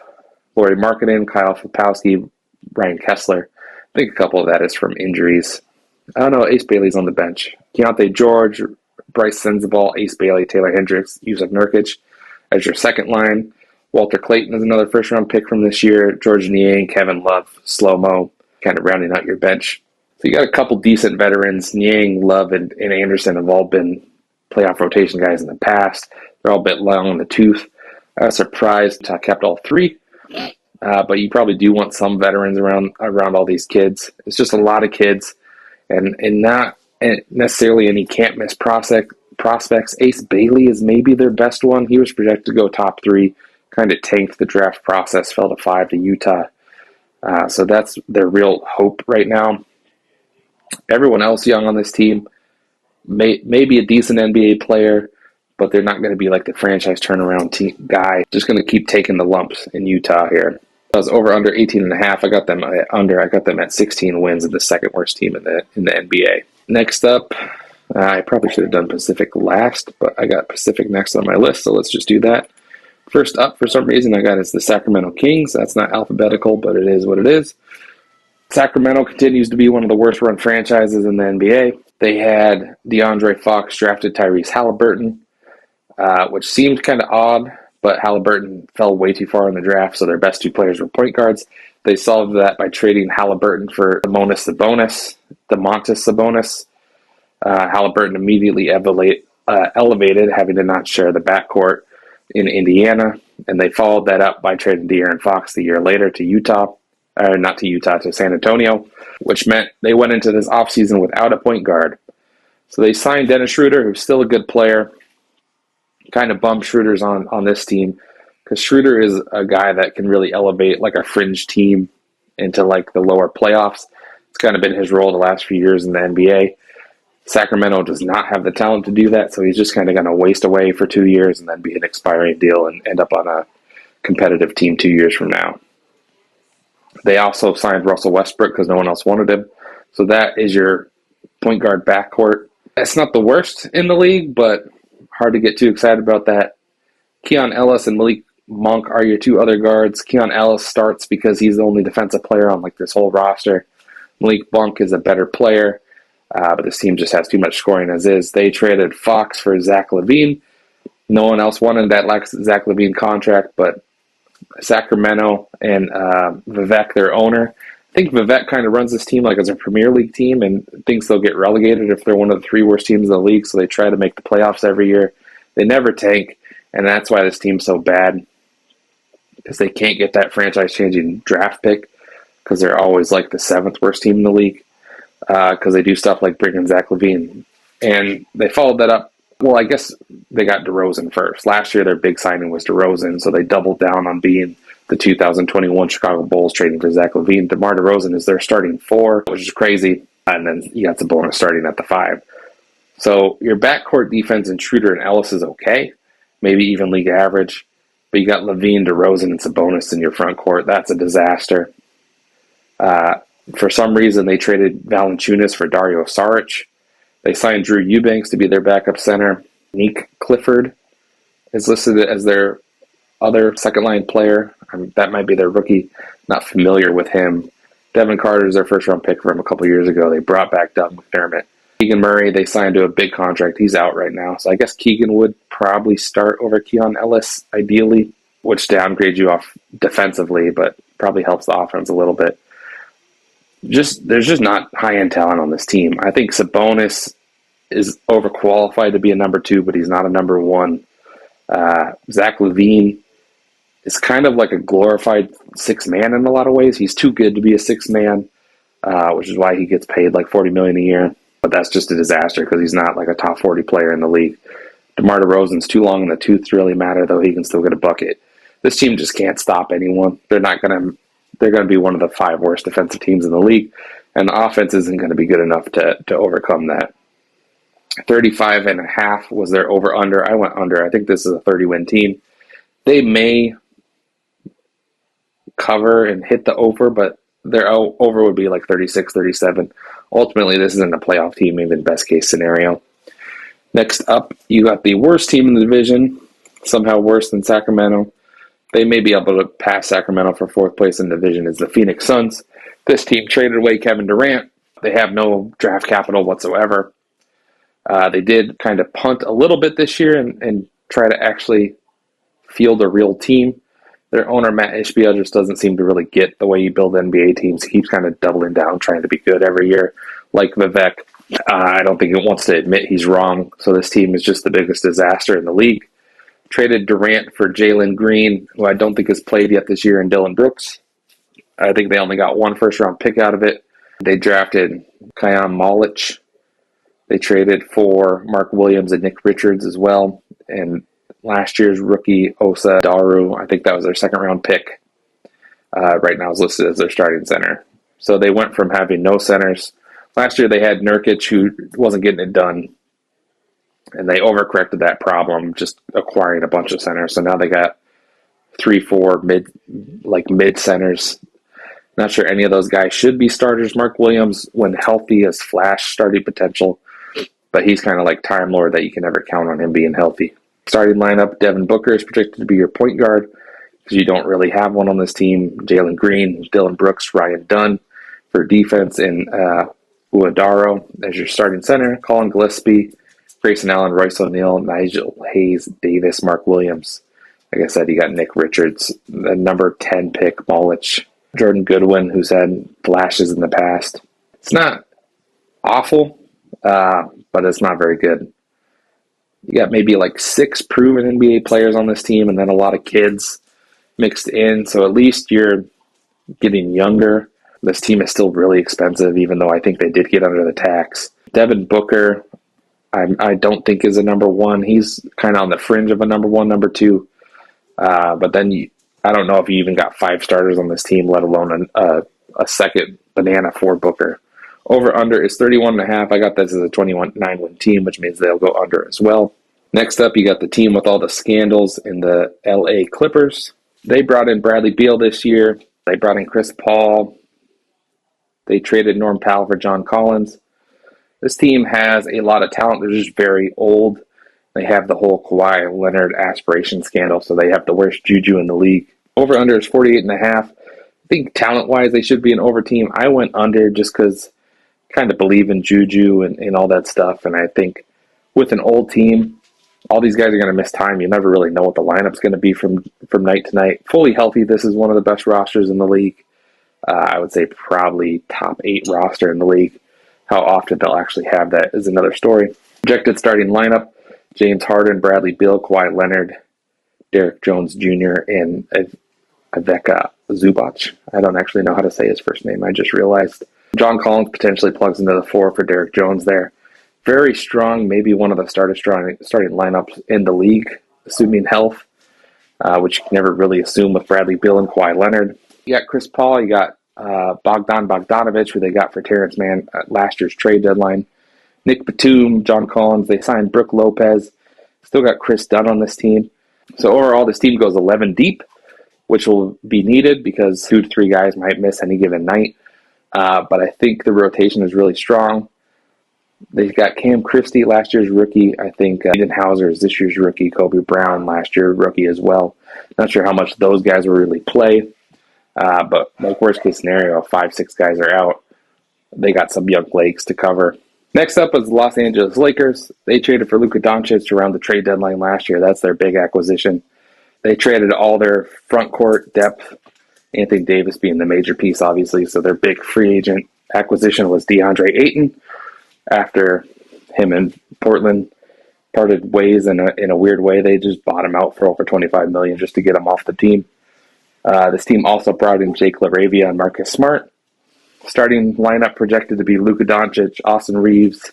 Lauri Markkanen, Kyle Filipowski, Ryan Kessler. I think a couple of that is from injuries. I don't know. Ace Bailey's on the bench. Keontae George, Bryce Sensabaugh, Ace Bailey, Taylor Hendricks, Jusuf Nurkic as your second line. Walter Clayton is another first-round pick from this year. George Niang, Kevin Love, Slow-Mo, kind of rounding out your bench. So you got a couple decent veterans. Niang, Love, and Anderson have all been playoff rotation guys in the past. They're all a bit long in the tooth. I was surprised I kept all three. But you probably do want some veterans around all these kids. It's just a lot of kids, and not necessarily any can't miss prospects. Ace Bailey is maybe their best one. He was projected to go top 3, kind of tanked the draft process, fell to 5 to Utah. So that's their real hope right now. Everyone else young on this team may be a decent NBA player, but they're not going to be like the franchise turnaround guy. Just going to keep taking the lumps in Utah here. I was over under 18.5. I got them under. I got them at 16 wins, and the second worst team in the NBA. Next up, I probably should have done Pacific last, but I got Pacific next on my list, so let's just do that. First up, for some reason, I got is the Sacramento Kings. That's not alphabetical, but it is what it is. Sacramento continues to be one of the worst run franchises in the NBA. They had DeAndre Fox drafted Tyrese Halliburton, which seemed kind of odd, but Halliburton fell way too far in the draft, so their best 2 players were point guards. They solved that by trading Halliburton for Domantas Sabonis. Halliburton immediately elevated, having to not share the backcourt in Indiana, and they followed that up by trading De'Aaron Fox the year later to San Antonio, which meant they went into this offseason without a point guard. So they signed Dennis Schroeder, who's still a good player. Kind of bummed Schroeder's on this team, because Schroeder is a guy that can really elevate like a fringe team into like the lower playoffs. It's kind of been his role the last few years in the NBA. Sacramento does not have the talent to do that, so he's just kind of going to waste away for 2 years and then be an expiring deal and end up on a competitive team 2 years from now. They also signed Russell Westbrook because no one else wanted him. So that is your point guard backcourt. It's not the worst in the league, but hard to get too excited about that. Keon Ellis and Malik Monk are your 2 other guards. Keon Ellis starts because he's the only defensive player on like this whole roster. Malik Monk is a better player, but this team just has too much scoring as is. They traded Fox for Zach LaVine. No one else wanted that Zach LaVine contract, but Sacramento and Vivek, their owner. I think Vivek kind of runs this team like as a Premier League team and thinks they'll get relegated if they're one of the 3 worst teams in the league, so they try to make the playoffs every year. They never tank, and that's why this team's so bad, because they can't get that franchise-changing draft pick, because they're always like the 7th worst team in the league, because they do stuff like bringing Zach LaVine. And they followed that up. Well, I guess they got DeRozan first. Last year, their big signing was DeRozan, so they doubled down on being the 2021 Chicago Bulls trading for Zach LaVine. DeMar DeRozan is their starting 4, which is crazy, and then you got Sabonis starting at the 5. So your backcourt defense in Schroeder and Ellis is okay, maybe even league average, but you got LaVine, DeRozan, and Sabonis in your front court. That's a disaster. For some reason, they traded Valanciunas for Dario Saric. They signed Drew Eubanks to be their backup center. Nick Clifford is listed as their other second-line player. That might be their rookie. Not familiar with him. Devin Carter is their first-round pick from a couple years ago. They brought back Doug McDermott. Keegan Murray, they signed to a big contract. He's out right now. So I guess Keegan would probably start over Keon Ellis, ideally, which downgrades you off defensively, but probably helps the offense a little bit. There's just not high-end talent on this team. I think Sabonis is overqualified to be a number 2, but he's not a number 1. Zach LaVine is kind of like a glorified 6-man in a lot of ways. He's too good to be a 6-man, which is why he gets paid like $40 million a year. But that's just a disaster because he's not like a top 40 player in the league. DeMar DeRozan's too long in the tooth to really matter, though he can still get a bucket. This team just can't stop anyone. They're going to be one of the 5 worst defensive teams in the league, and the offense isn't going to be good enough to overcome that. 35.5 was their over-under. I went under. I think this is a 30-win team. They may cover and hit the over, but their over would be like 36, 37. Ultimately, this isn't a playoff team, even best case scenario. Next up, you got the worst team in the division, somehow worse than Sacramento. They may be able to pass Sacramento for 4th place in the division is the Phoenix Suns. This team traded away Kevin Durant. They have no draft capital whatsoever. They did kind of punt a little bit this year and try to actually field a real team. Their owner, Matt Ishbia, just doesn't seem to really get the way you build NBA teams. He keeps kind of doubling down, trying to be good every year. Like Vivek, I don't think he wants to admit he's wrong. So this team is just the biggest disaster in the league. Traded Durant for Jalen Green, who I don't think has played yet this year, and Dylan Brooks. I think they only got 1 first-round pick out of it. They drafted Kyan Molich They traded for Mark Williams and Nick Richards as well. And last year's rookie, Osa Daru, I think that was their second round pick. Right now is listed as their starting center. So they went from having no centers. Last year they had Nurkic, who wasn't getting it done. And they overcorrected that problem, just acquiring a bunch of centers. So now they got 3-4 mid centers. Not sure any of those guys should be starters. Mark Williams, when healthy, has flash starting potential, but he's kind of like Time Lord that you can never count on him being healthy. Starting lineup, Devin Booker is projected to be your point guard because you don't really have one on this team. Jalen Green, Dylan Brooks, Ryan Dunn for defense, and Uadaro as your starting center. Colin Gillespie, Grayson Allen, Royce O'Neal, Nigel Hayes, Davis, Mark Williams. Like I said, you got Nick Richards, the number 10 pick, Molich. Jordan Goodwin, who's had flashes in the past. It's not awful, but it's not very good. You got maybe like 6 proven NBA players on this team and then a lot of kids mixed in. So at least you're getting younger. This team is still really expensive, even though I think they did get under the tax. Devin Booker, I don't think is a number 1. He's kind of on the fringe of a number 1, number 2. But then I don't know if you even got 5 starters on this team, let alone a second banana for Booker. Over under is 31.5. I got this as a 29-win team, which means they'll go under as well. Next up, you got the team with all the scandals in the LA Clippers. They brought in Bradley Beal this year. They brought in Chris Paul. They traded Norm Powell for John Collins. This team has a lot of talent. They're just very old. They have the whole Kawhi Leonard aspiration scandal, so they have the worst juju in the league. Over under is 48.5. I think talent-wise, they should be an over team. I went under just because I kind of believe in juju and all that stuff, and I think with an old team, all these guys are going to miss time. You never really know what the lineup's going to be from night to night. Fully healthy, this is one of the best rosters in the league. I would say probably top 8 roster in the league. How often they'll actually have that is another story. Projected starting lineup, James Harden, Bradley Beal, Kawhi Leonard, Derek Jones Jr., and Ivica Zubac. I don't actually know how to say his first name. I just realized. John Collins potentially plugs into the 4 for Derek Jones there. Very strong, maybe one of the starting lineups in the league, assuming health, which you can never really assume with Bradley Beal and Kawhi Leonard. You got Chris Paul, you got Bogdan Bogdanovic, who they got for Terrence Mann at last year's trade deadline. Nick Batum, John Collins, they signed Brooke Lopez. Still got Chris Dunn on this team. So overall, this team goes 11 deep, which will be needed because 2 to 3 guys might miss any given night. But I think the rotation is really strong. They've got Cam Christie, last year's rookie. I think Eden Hauser is this year's rookie. Kobe Brown, last year's rookie as well. Not sure how much those guys will really play. But like worst case scenario, 5-6 guys are out. They got some young legs to cover. Next up is the Los Angeles Lakers. They traded for Luka Doncic around the trade deadline last year. That's their big acquisition. They traded all their front court depth, Anthony Davis being the major piece, obviously. So their big free agent acquisition was DeAndre Ayton. After him and Portland parted ways in a weird way, they just bought him out for over $25 million just to get him off the team. This team also brought in Jake LaRavia and Marcus Smart. Starting lineup projected to be Luka Doncic, Austin Reeves,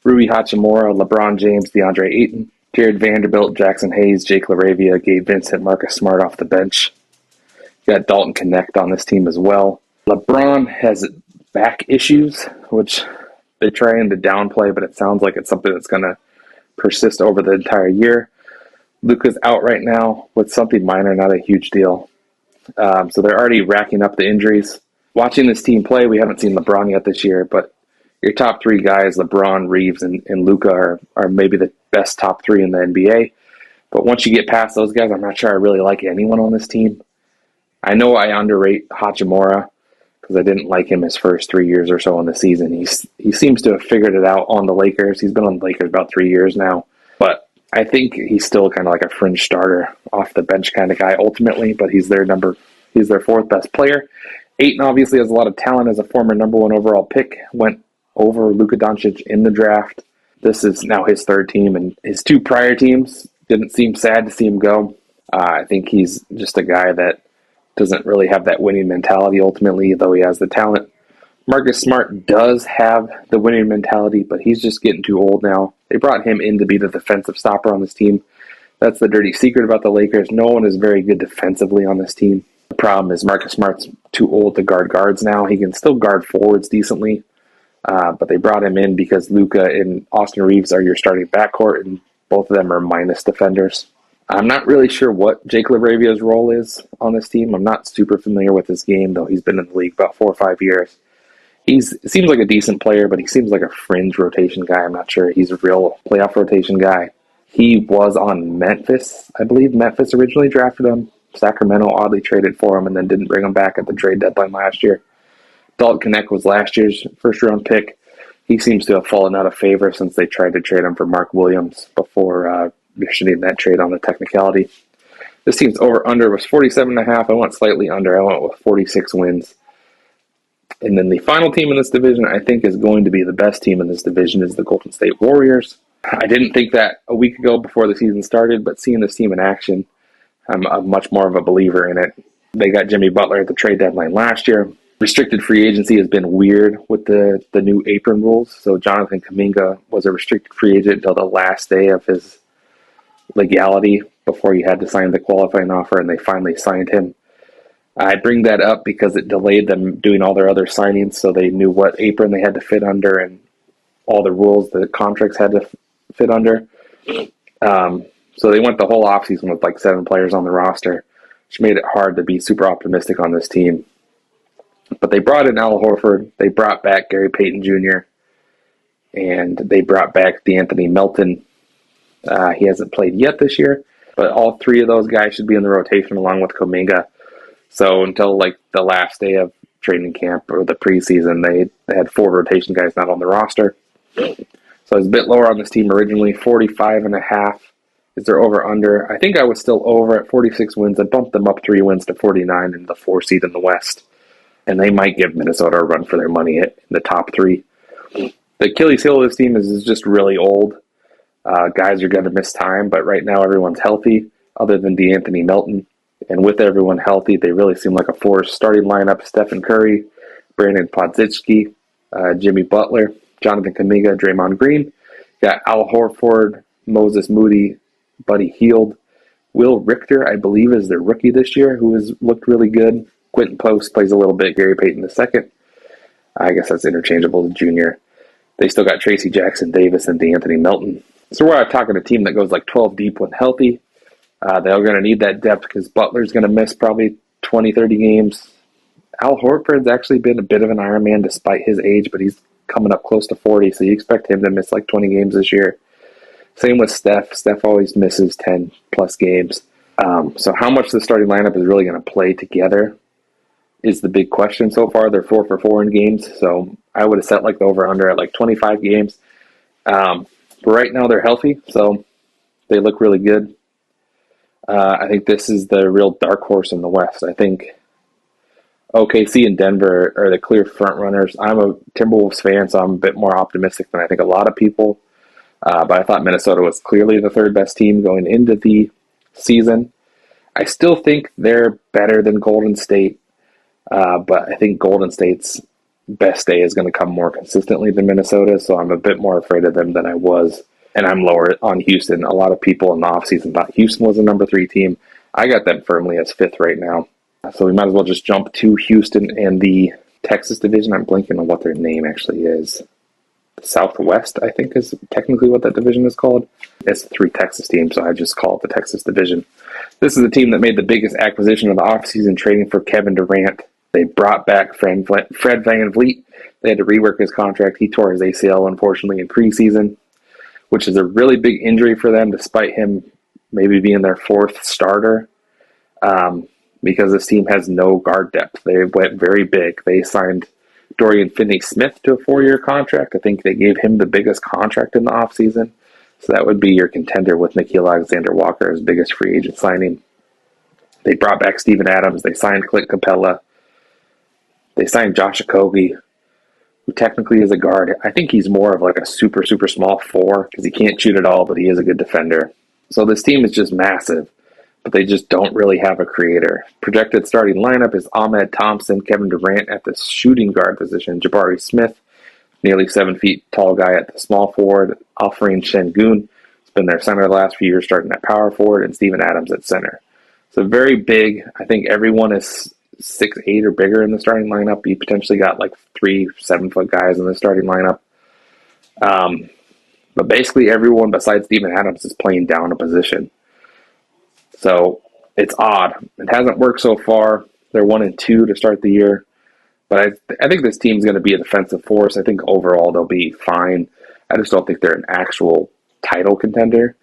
Rui Hachimura, LeBron James, DeAndre Ayton, Jared Vanderbilt, Jackson Hayes, Jake LaRavia, Gabe Vincent, Marcus Smart off the bench. You got Dalton Connect on this team as well. LeBron has back issues, which they're trying to downplay, but it sounds like it's something that's going to persist over the entire year. Luka's out right now with something minor, not a huge deal. So they're already racking up the injuries. Watching this team play, we haven't seen LeBron yet this year, but your top 3 guys, LeBron, Reeves, and Luka, are maybe the best top 3 in the NBA. But once you get past those guys, I'm not sure I really like anyone on this team. I know I underrate Hachimura because I didn't like him his first 3 years or so in the season. He seems to have figured it out on the Lakers. He's been on the Lakers about 3 years now. But I think he's still kind of like a fringe starter, off the bench kind of guy ultimately, but he's their 4th best player. Ayton obviously has a lot of talent as a former number 1 overall pick, went over Luka Doncic in the draft. This is now his 3rd team, and his 2 prior teams didn't seem sad to see him go. I think he's just a guy that doesn't really have that winning mentality ultimately, though he has the talent. Marcus Smart does have the winning mentality, but he's just getting too old now. They brought him in to be the defensive stopper on this team. That's the dirty secret about the Lakers. No one is very good defensively on this team. The problem is Marcus Smart's too old to guard guards now. He can still guard forwards decently, but they brought him in because Luka and Austin Reeves are your starting backcourt, and both of them are minus defenders. I'm not really sure what Jake LaRavia's role is on this team. I'm not super familiar with his game, though he's been in the league about 4 or 5 years. He seems like a decent player, but he seems like a fringe rotation guy. I'm not sure he's a real playoff rotation guy. He was on Memphis. I believe Memphis originally drafted him. Sacramento oddly traded for him and then didn't bring him back at the trade deadline last year. Dalton Knecht was last year's first-round pick. He seems to have fallen out of favor since they tried to trade him for Mark Williams before rescinding that trade on the technicality. This team's over-under was 47.5. I went slightly under. I went with 46 wins. And then the final team in this division, I think, is going to be the best team in this division, is the Golden State Warriors. I didn't think that a week ago before the season started, but seeing this team in action, I'm much more of a believer in it. They got Jimmy Butler at the trade deadline last year. Restricted free agency has been weird with the new apron rules. So Jonathan Kuminga was a restricted free agent until the last day of his legality before he had to sign the qualifying offer, and they finally signed him. I bring that up because it delayed them doing all their other signings, so they knew what apron they had to fit under and all the rules the contracts had to fit under. So they went the whole offseason with like 7 players on the roster, which made it hard to be super optimistic on this team. But they brought in Al Horford, they brought back Gary Payton Jr., and they brought back D'Anthony Melton. He hasn't played yet this year, but all 3 of those guys should be in the rotation along with Kuminga. So until like the last day of training camp or the preseason, they had 4 rotation guys not on the roster. So I was a bit lower on this team originally, 45.5 is their over-under. I think I was still over at 46 wins. I bumped them up 3 wins to 49 in the 4 seed in the West. And they might give Minnesota a run for their money in the top 3. The Achilles heel of this team is just really old. Guys are going to miss time, but right now everyone's healthy other than D'Anthony Melton. And with everyone healthy, they really seem like a force. Starting lineup: Stephen Curry, Brandon Podziemski, Jimmy Butler, Jonathan Kuminga, Draymond Green. Got Al Horford, Moses Moody, Buddy Hield. Will Richter, I believe, is their rookie this year, who has looked really good. Quentin Post plays a little bit. Gary Payton II. I guess that's interchangeable to junior. They still got Tracy Jackson Davis and D'Anthony Melton. So we're talking a team that goes like 12 deep when healthy. They're going to need that depth because Butler's going to miss probably 20, 30 games. Al Horford's actually been a bit of an Iron Man despite his age, but he's coming up close to 40, so you expect him to miss like 20 games this year. Same with Steph. Steph always misses 10-plus games. So how much the starting lineup is really going to play together is the big question so far. They're 4 for 4 in games, so I would have set like the over-under at like 25 games. But right now they're healthy, so they look really good. I think this is the real dark horse in the West. I think OKC and Denver are the clear front runners. I'm a Timberwolves fan, so I'm a bit more optimistic than I think a lot of people. But I thought Minnesota was clearly the 3rd best team going into the season. I still think they're better than Golden State, but I think Golden State's best day is going to come more consistently than Minnesota, so I'm a bit more afraid of them than I was. And I'm lower on Houston. A lot of people in the offseason thought Houston was a number 3 team. I got them firmly as 5th right now. So we might as well just jump to Houston and the Texas division. I'm blanking on what their name actually is. Southwest, I think, is technically what that division is called. It's 3 Texas teams, so I just call it the Texas division. This is the team that made the biggest acquisition of the offseason, trading for Kevin Durant. They brought back Fred VanVleet. They had to rework his contract. He tore his ACL, unfortunately, in preseason, which is a really big injury for them, despite him maybe being their 4th starter, because this team has no guard depth. They went very big. They signed Dorian Finney-Smith to a 4-year contract. I think they gave him the biggest contract in the offseason, so that would be your contender with Nickeil Alexander-Walker as biggest free agent signing. They brought back Steven Adams. They signed Clint Capella. They signed Josh Okogie, who technically is a guard. I think he's more of like a super, super small 4 because he can't shoot at all, but he is a good defender. So this team is just massive. but they just don't really have a creator. Projected starting lineup is Ahmed Thompson, Kevin Durant at the shooting guard position, Jabari Smith, nearly 7 feet tall guy at the small forward, Alfred Sengun, has been their center the last few years, starting at power forward, and Steven Adams at center. So very big. I think everyone is 6'8" or bigger in the starting lineup. You potentially got like 3 7-foot guys in the starting lineup. But basically everyone besides Steven Adams is playing down a position. So it's odd. It hasn't worked so far. They're 1-2 to start the year. But I think this team's going to be a defensive force. I think overall they'll be fine. I just don't think they're an actual title contender.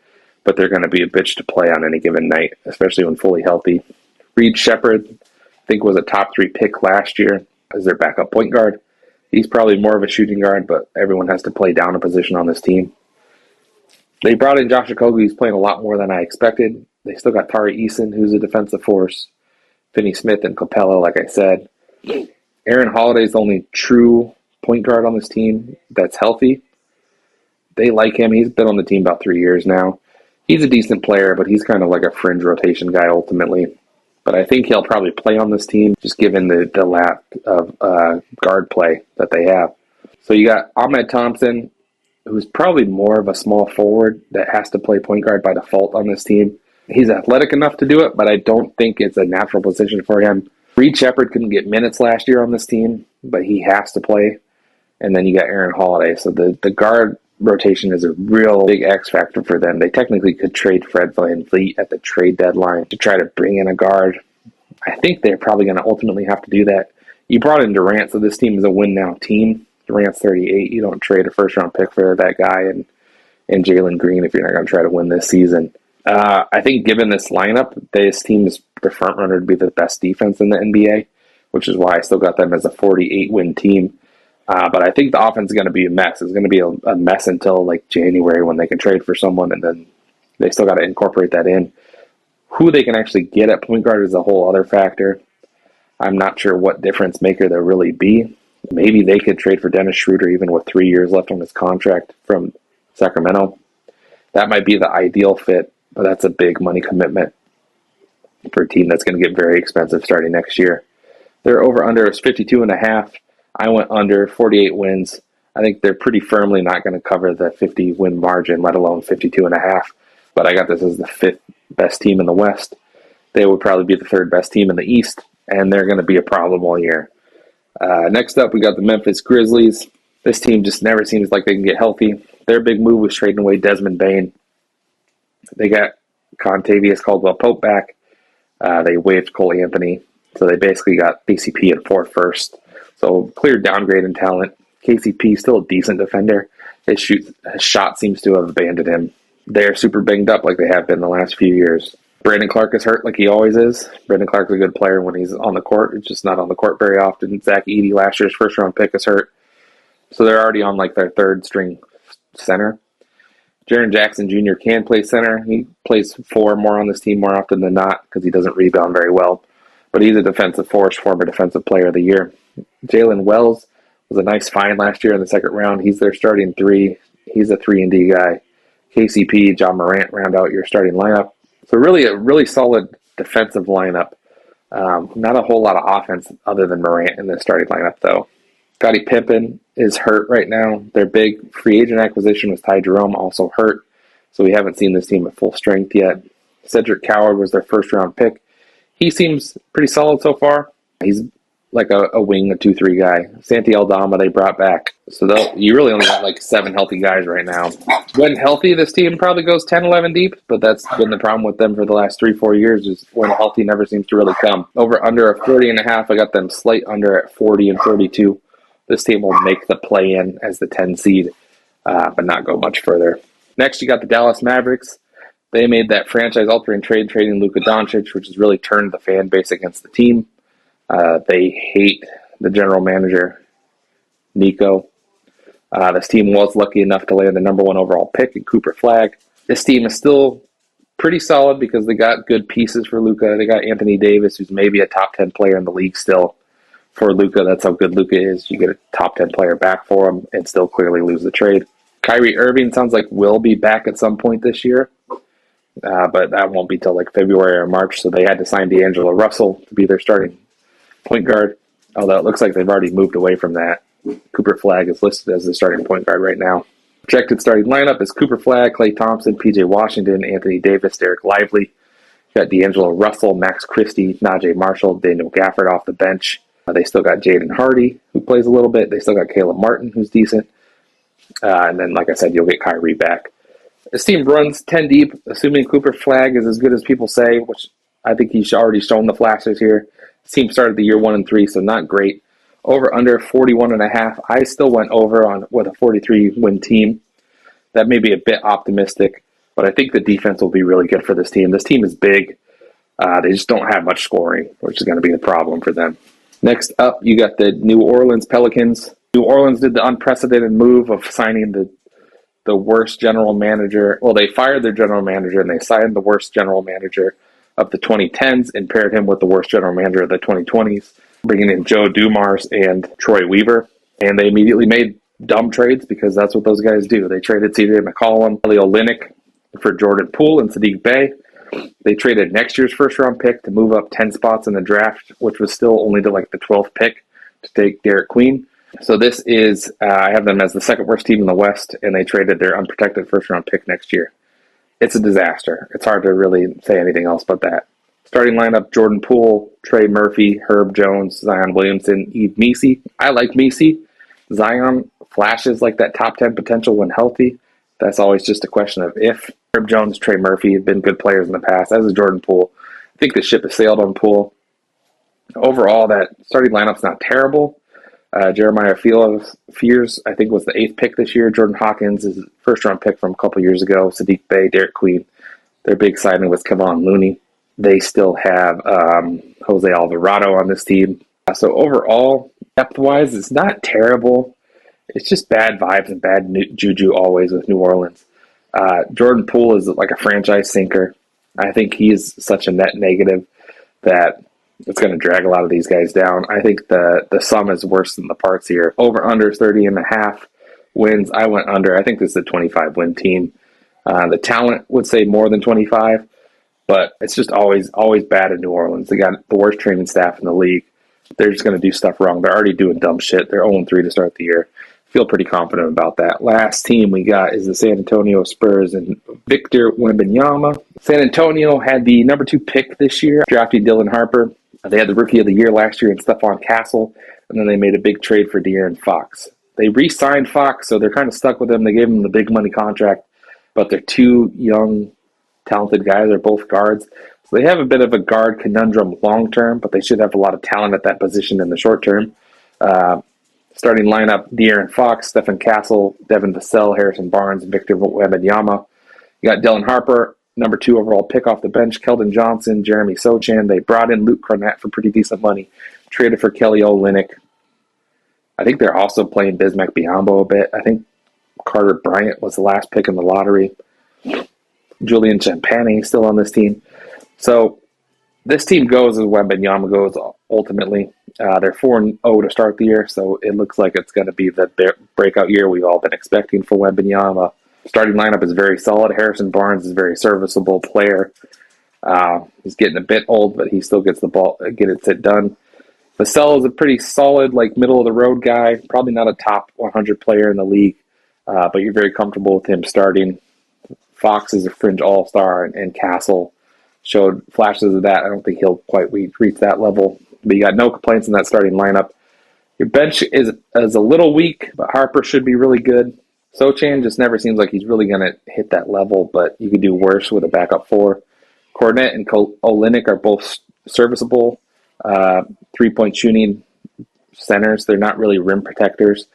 But they're going to be a bitch to play on any given night, especially when fully healthy. Reed Shepherd, I think, was a top 3 pick last year as their backup point guard. He's probably more of a shooting guard, but everyone has to play down a position on this team. They brought in Josh Okogie, who's playing a lot more than I expected. They still got Tari Eason, who's a defensive force. Finney Smith and Capella, like I said. Aaron Holiday's the only true point guard on this team that's healthy. They like him. He's been on the team about 3 years now. He's a decent player, but he's kind of like a fringe rotation guy ultimately. But I think he'll probably play on this team, just given the lack of guard play that they have. So you got Ahmed Thompson, who's probably more of a small forward that has to play point guard by default on this team. He's athletic enough to do it, but I don't think it's a natural position for him. Reed Shepherd couldn't get minutes last year on this team, but he has to play. And then you got Aaron Holiday. So the guard rotation is a real big X factor for them. They technically could trade Fred VanVleet at the trade deadline to try to bring in a guard. I think they're probably going to ultimately have to do that. You brought in Durant, so this team is a win-now team. Durant's 38. You don't trade a first-round pick for that guy and Jalen Green if you're not going to try to win this season. I think given this lineup, this team is the front runner to be the best defense in the NBA, which is why I still got them as a 48-win team. But I think the offense is going to be a mess. It's going to be a mess until like January when they can trade for someone, and then they still got to incorporate that in. Who they can actually get at point guard is a whole other factor. I'm not sure what difference maker there really be. Maybe they could trade for Dennis Schroeder even with 3 years left on his contract from Sacramento. That might be the ideal fit, but that's a big money commitment for a team that's going to get very expensive starting next year. Their over-under is 52.5. I went under 48 wins. I think they're pretty firmly not going to cover the 50-win margin, let alone 52.5. But I got this as the 5th best team in the West. They would probably be the 3rd best team in the East, and they're going to be a problem all year. Next up, we got the Memphis Grizzlies. This team just never seems like they can get healthy. Their big move was trading away Desmond Bane. They got Contavious Caldwell-Pope back. They waived Cole Anthony. So they basically got KCP and 4 first. So clear downgrade in talent. KCP still a decent defender. His shot seems to have abandoned him. They're super banged up like they have been the last few years. Brandon Clark is hurt like he always is. Brandon Clark's a good player when he's on the court. He's just not on the court very often. Zach Edey, last year's first-round pick, is hurt. So they're already on like their 3rd-string center. Jaren Jackson Jr. can play center. He plays 4 more on this team more often than not because he doesn't rebound very well. But he's a defensive force, former defensive player of the year. Jalen Wells was a nice find last year in the 2nd round. He's their starting 3. He's a 3-and-D guy. KCP, John Morant round out your starting lineup. So really a really solid defensive lineup. Not a whole lot of offense other than Morant in the starting lineup, though. Scottie Pippen is hurt right now. Their big free agent acquisition was Ty Jerome, also hurt. So we haven't seen this team at full strength yet. Cedric Coward was their first-round pick. He seems pretty solid so far. He's like a wing, a 2-3 guy. Santi Aldama they brought back. So you really only got like 7 healthy guys right now. When healthy, this team probably goes 10-11 deep, but that's been the problem with them for the last 3-4 years is when healthy never seems to really come. Over under a 40.5, I got them slight under at 40 and 42. This team will make the play-in as the 10 seed, but not go much further. Next, you got the Dallas Mavericks. They made that franchise-altering trade, trading Luka Doncic, which has really turned the fan base against the team. They hate the general manager, Nico. This team was lucky enough to land the number 1 overall pick in Cooper Flagg. This team is still pretty solid because they got good pieces for Luka. They got Anthony Davis, who's maybe a top 10 player in the league still. For Luka, that's how good Luka is. You get a top 10 player back for him and still clearly lose the trade. Kyrie Irving sounds like will be back at some point this year. but that won't be till like February or March. So they had to sign D'Angelo Russell to be their starting point guard. Although it looks like they've already moved away from that. Cooper Flagg is listed as the starting point guard right now. Projected starting lineup is Cooper Flagg, Klay Thompson, PJ Washington, Anthony Davis, Derek Lively. Got D'Angelo Russell, Max Christie, Najee Marshall, Daniel Gafford off the bench. They still got Jaden Hardy, who plays a little bit. They still got Caleb Martin, who's decent. And then, like I said, you'll get Kyrie back. This team runs 10 deep, assuming Cooper Flagg is as good as people say, which I think he's already shown the flashes here. This team started the year 1-3, so not great. Over under 41.5. I still went over on with a 43-win team. That may be a bit optimistic, but I think the defense will be really good for this team. This team is big. They just don't have much scoring, which is going to be the problem for them. Next up, you got the New Orleans Pelicans. New Orleans did the unprecedented move of signing the worst general manager. Well, they fired their general manager and they signed the worst general manager of the 2010s and paired him with the worst general manager of the 2020s, bringing in Joe Dumars and Troy Weaver. And they immediately made dumb trades because that's what those guys do. They traded CJ McCollum, Kelly Olynyk for Jordan Poole and Sadiq Bey. They traded next year's first-round pick to move up 10 spots in the draft, which was still only to like the 12th pick to take Derek Queen. So this is, I have them as the second worst team in the West, and they traded their unprotected first-round pick next year. It's a disaster. It's hard to really say anything else but that. Starting lineup, Jordan Poole, Trey Murphy, Herb Jones, Zion Williamson, Yves Missi. I like Missi. Zion flashes like that top 10 potential when healthy. That's always just a question of if. Herb Jones, Trey Murphy have been good players in the past, as is Jordan Poole. I think the ship has sailed on Poole. Overall, that starting lineup's not terrible. Jeremiah Fears, I think, was the 8th pick this year. Jordan Hawkins is a first-round pick from a couple years ago. Sadiq Bey, Derek Queen. Their big signing was Kevon Looney. They still have Jose Alvarado on this team. So overall, depth-wise, it's not terrible. It's just bad vibes and bad juju always with New Orleans. Jordan Poole is like a franchise sinker. I think he's such a net negative that it's going to drag a lot of these guys down. I think the sum is worse than the parts here. Over under 30.5 wins. I went under. I think this is a 25-win team. The talent would say more than 25, but it's just always bad in New Orleans. They got the worst training staff in the league. They're just going to do stuff wrong. They're already doing dumb shit. They're 0-3 to start the year. Feel pretty confident about that. Last team we got is the San Antonio Spurs and Victor Wembanyama. San Antonio had the number 2 pick this year, drafting Dylan Harper. They had the Rookie of the Year last year in Stephon Castle, and then they made a big trade for De'Aaron Fox. They re-signed Fox, so they're kind of stuck with him. They gave him the big money contract, but they're 2 young, talented guys. They're both guards. So they have a bit of a guard conundrum long term, but they should have a lot of talent at that position in the short term. Starting lineup, De'Aaron Fox, Stephen Castle, Devin Vassell, Harrison Barnes, and Victor Wembanyama. You got Dylan Harper, number 2 overall pick off the bench, Keldon Johnson, Jeremy Sochan. They brought in Luke Cornett for pretty decent money, traded for Kelly Olynyk. I think they're also playing Bismack Biyombo a bit. I think Carter Bryant was the last pick in the lottery. Julian Champagnie still on this team. So this team goes as Wembanyama goes ultimately. They're 4-0 to start the year, so it looks like it's going to be the breakout year we've all been expecting for Wembanyama. Starting lineup is very solid. Harrison Barnes is a very serviceable player. He's getting a bit old, but he still gets the ball, gets it done. Vassell is a pretty solid, like middle of the road guy. Probably not a top 100 player in the league, but you're very comfortable with him starting. Fox is a fringe all-star, and Castle showed flashes of that. I don't think he'll quite reach that level, but you got no complaints in that starting lineup. Your bench is a little weak, but Harper should be really good. Sochan just never seems like he's really going to hit that level, but you could do worse with a backup 4. Cornett and Olynyk are both serviceable three-point shooting centers. They're not really rim protectors,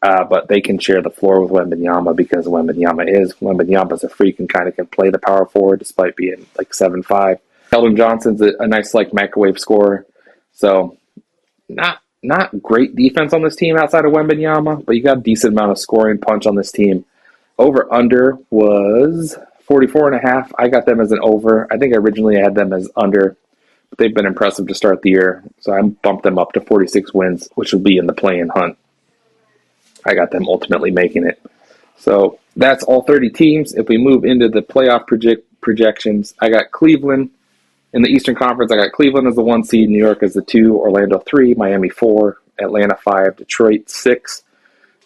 but they can share the floor with Wembanyama because Wembanyama's a freak and kind of can play the power forward despite being like 7'5". Keldon Johnson's a nice like microwave scorer. So not great defense on this team outside of Wembanyama, but you got a decent amount of scoring punch on this team. Over under was 44.5. I got them as an over. I think originally I had them as under, but they've been impressive to start the year. So I bumped them up to 46 wins, which will be in the play-in hunt. I got them ultimately making it. So that's all 30 teams. If we move into the playoff projections. I got Cleveland in the Eastern Conference. I got Cleveland as the 1 seed, New York as the 2, Orlando 3, Miami 4, Atlanta 5, Detroit 6.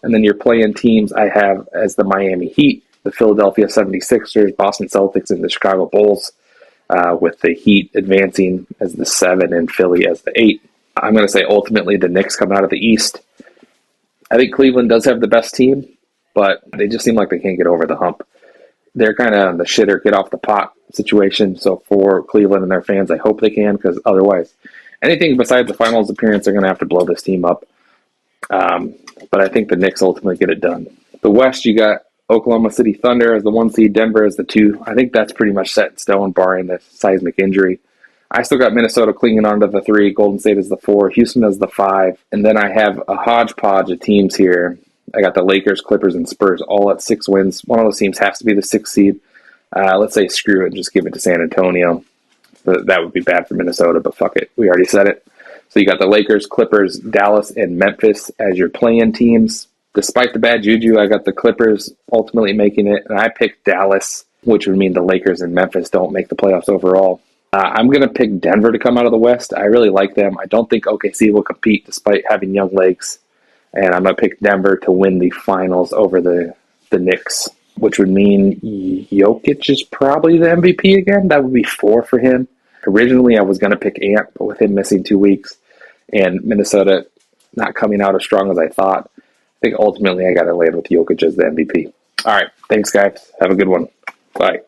And then your play-in teams I have as the Miami Heat, the Philadelphia 76ers, Boston Celtics, and the Chicago Bulls, with the Heat advancing as the 7 and Philly as the 8. I'm going to say ultimately the Knicks come out of the East. I think Cleveland does have the best team, but they just seem like they can't get over the hump. They're kind of the shitter, get off the pot situation. So for Cleveland and their fans, I hope they can, because otherwise, anything besides the finals appearance, they're going to have to blow this team up. But I think the Knicks ultimately get it done. The West, you got Oklahoma City Thunder as the 1 seed, Denver as the 2. I think that's pretty much set in stone, barring the seismic injury. I still got Minnesota clinging on to the 3, Golden State as the 4, Houston as the 5, and then I have a hodgepodge of teams here. I got the Lakers, Clippers, and Spurs all at 6 wins. One of those teams has to be the 6th seed. Let's say screw it and just give it to San Antonio. That would be bad for Minnesota, but fuck it. We already said it. So you got the Lakers, Clippers, Dallas, and Memphis as your play-in teams. Despite the bad juju, I got the Clippers ultimately making it, and I picked Dallas, which would mean the Lakers and Memphis don't make the playoffs overall. I'm going to pick Denver to come out of the West. I really like them. I don't think OKC will compete despite having young legs. And I'm going to pick Denver to win the finals over the Knicks, which would mean Jokic is probably the MVP again. That would be 4 for him. Originally, I was going to pick Ant, but with him missing 2 weeks and Minnesota not coming out as strong as I thought, I think ultimately I got to land with Jokic as the MVP. All right. Thanks, guys. Have a good one. Bye.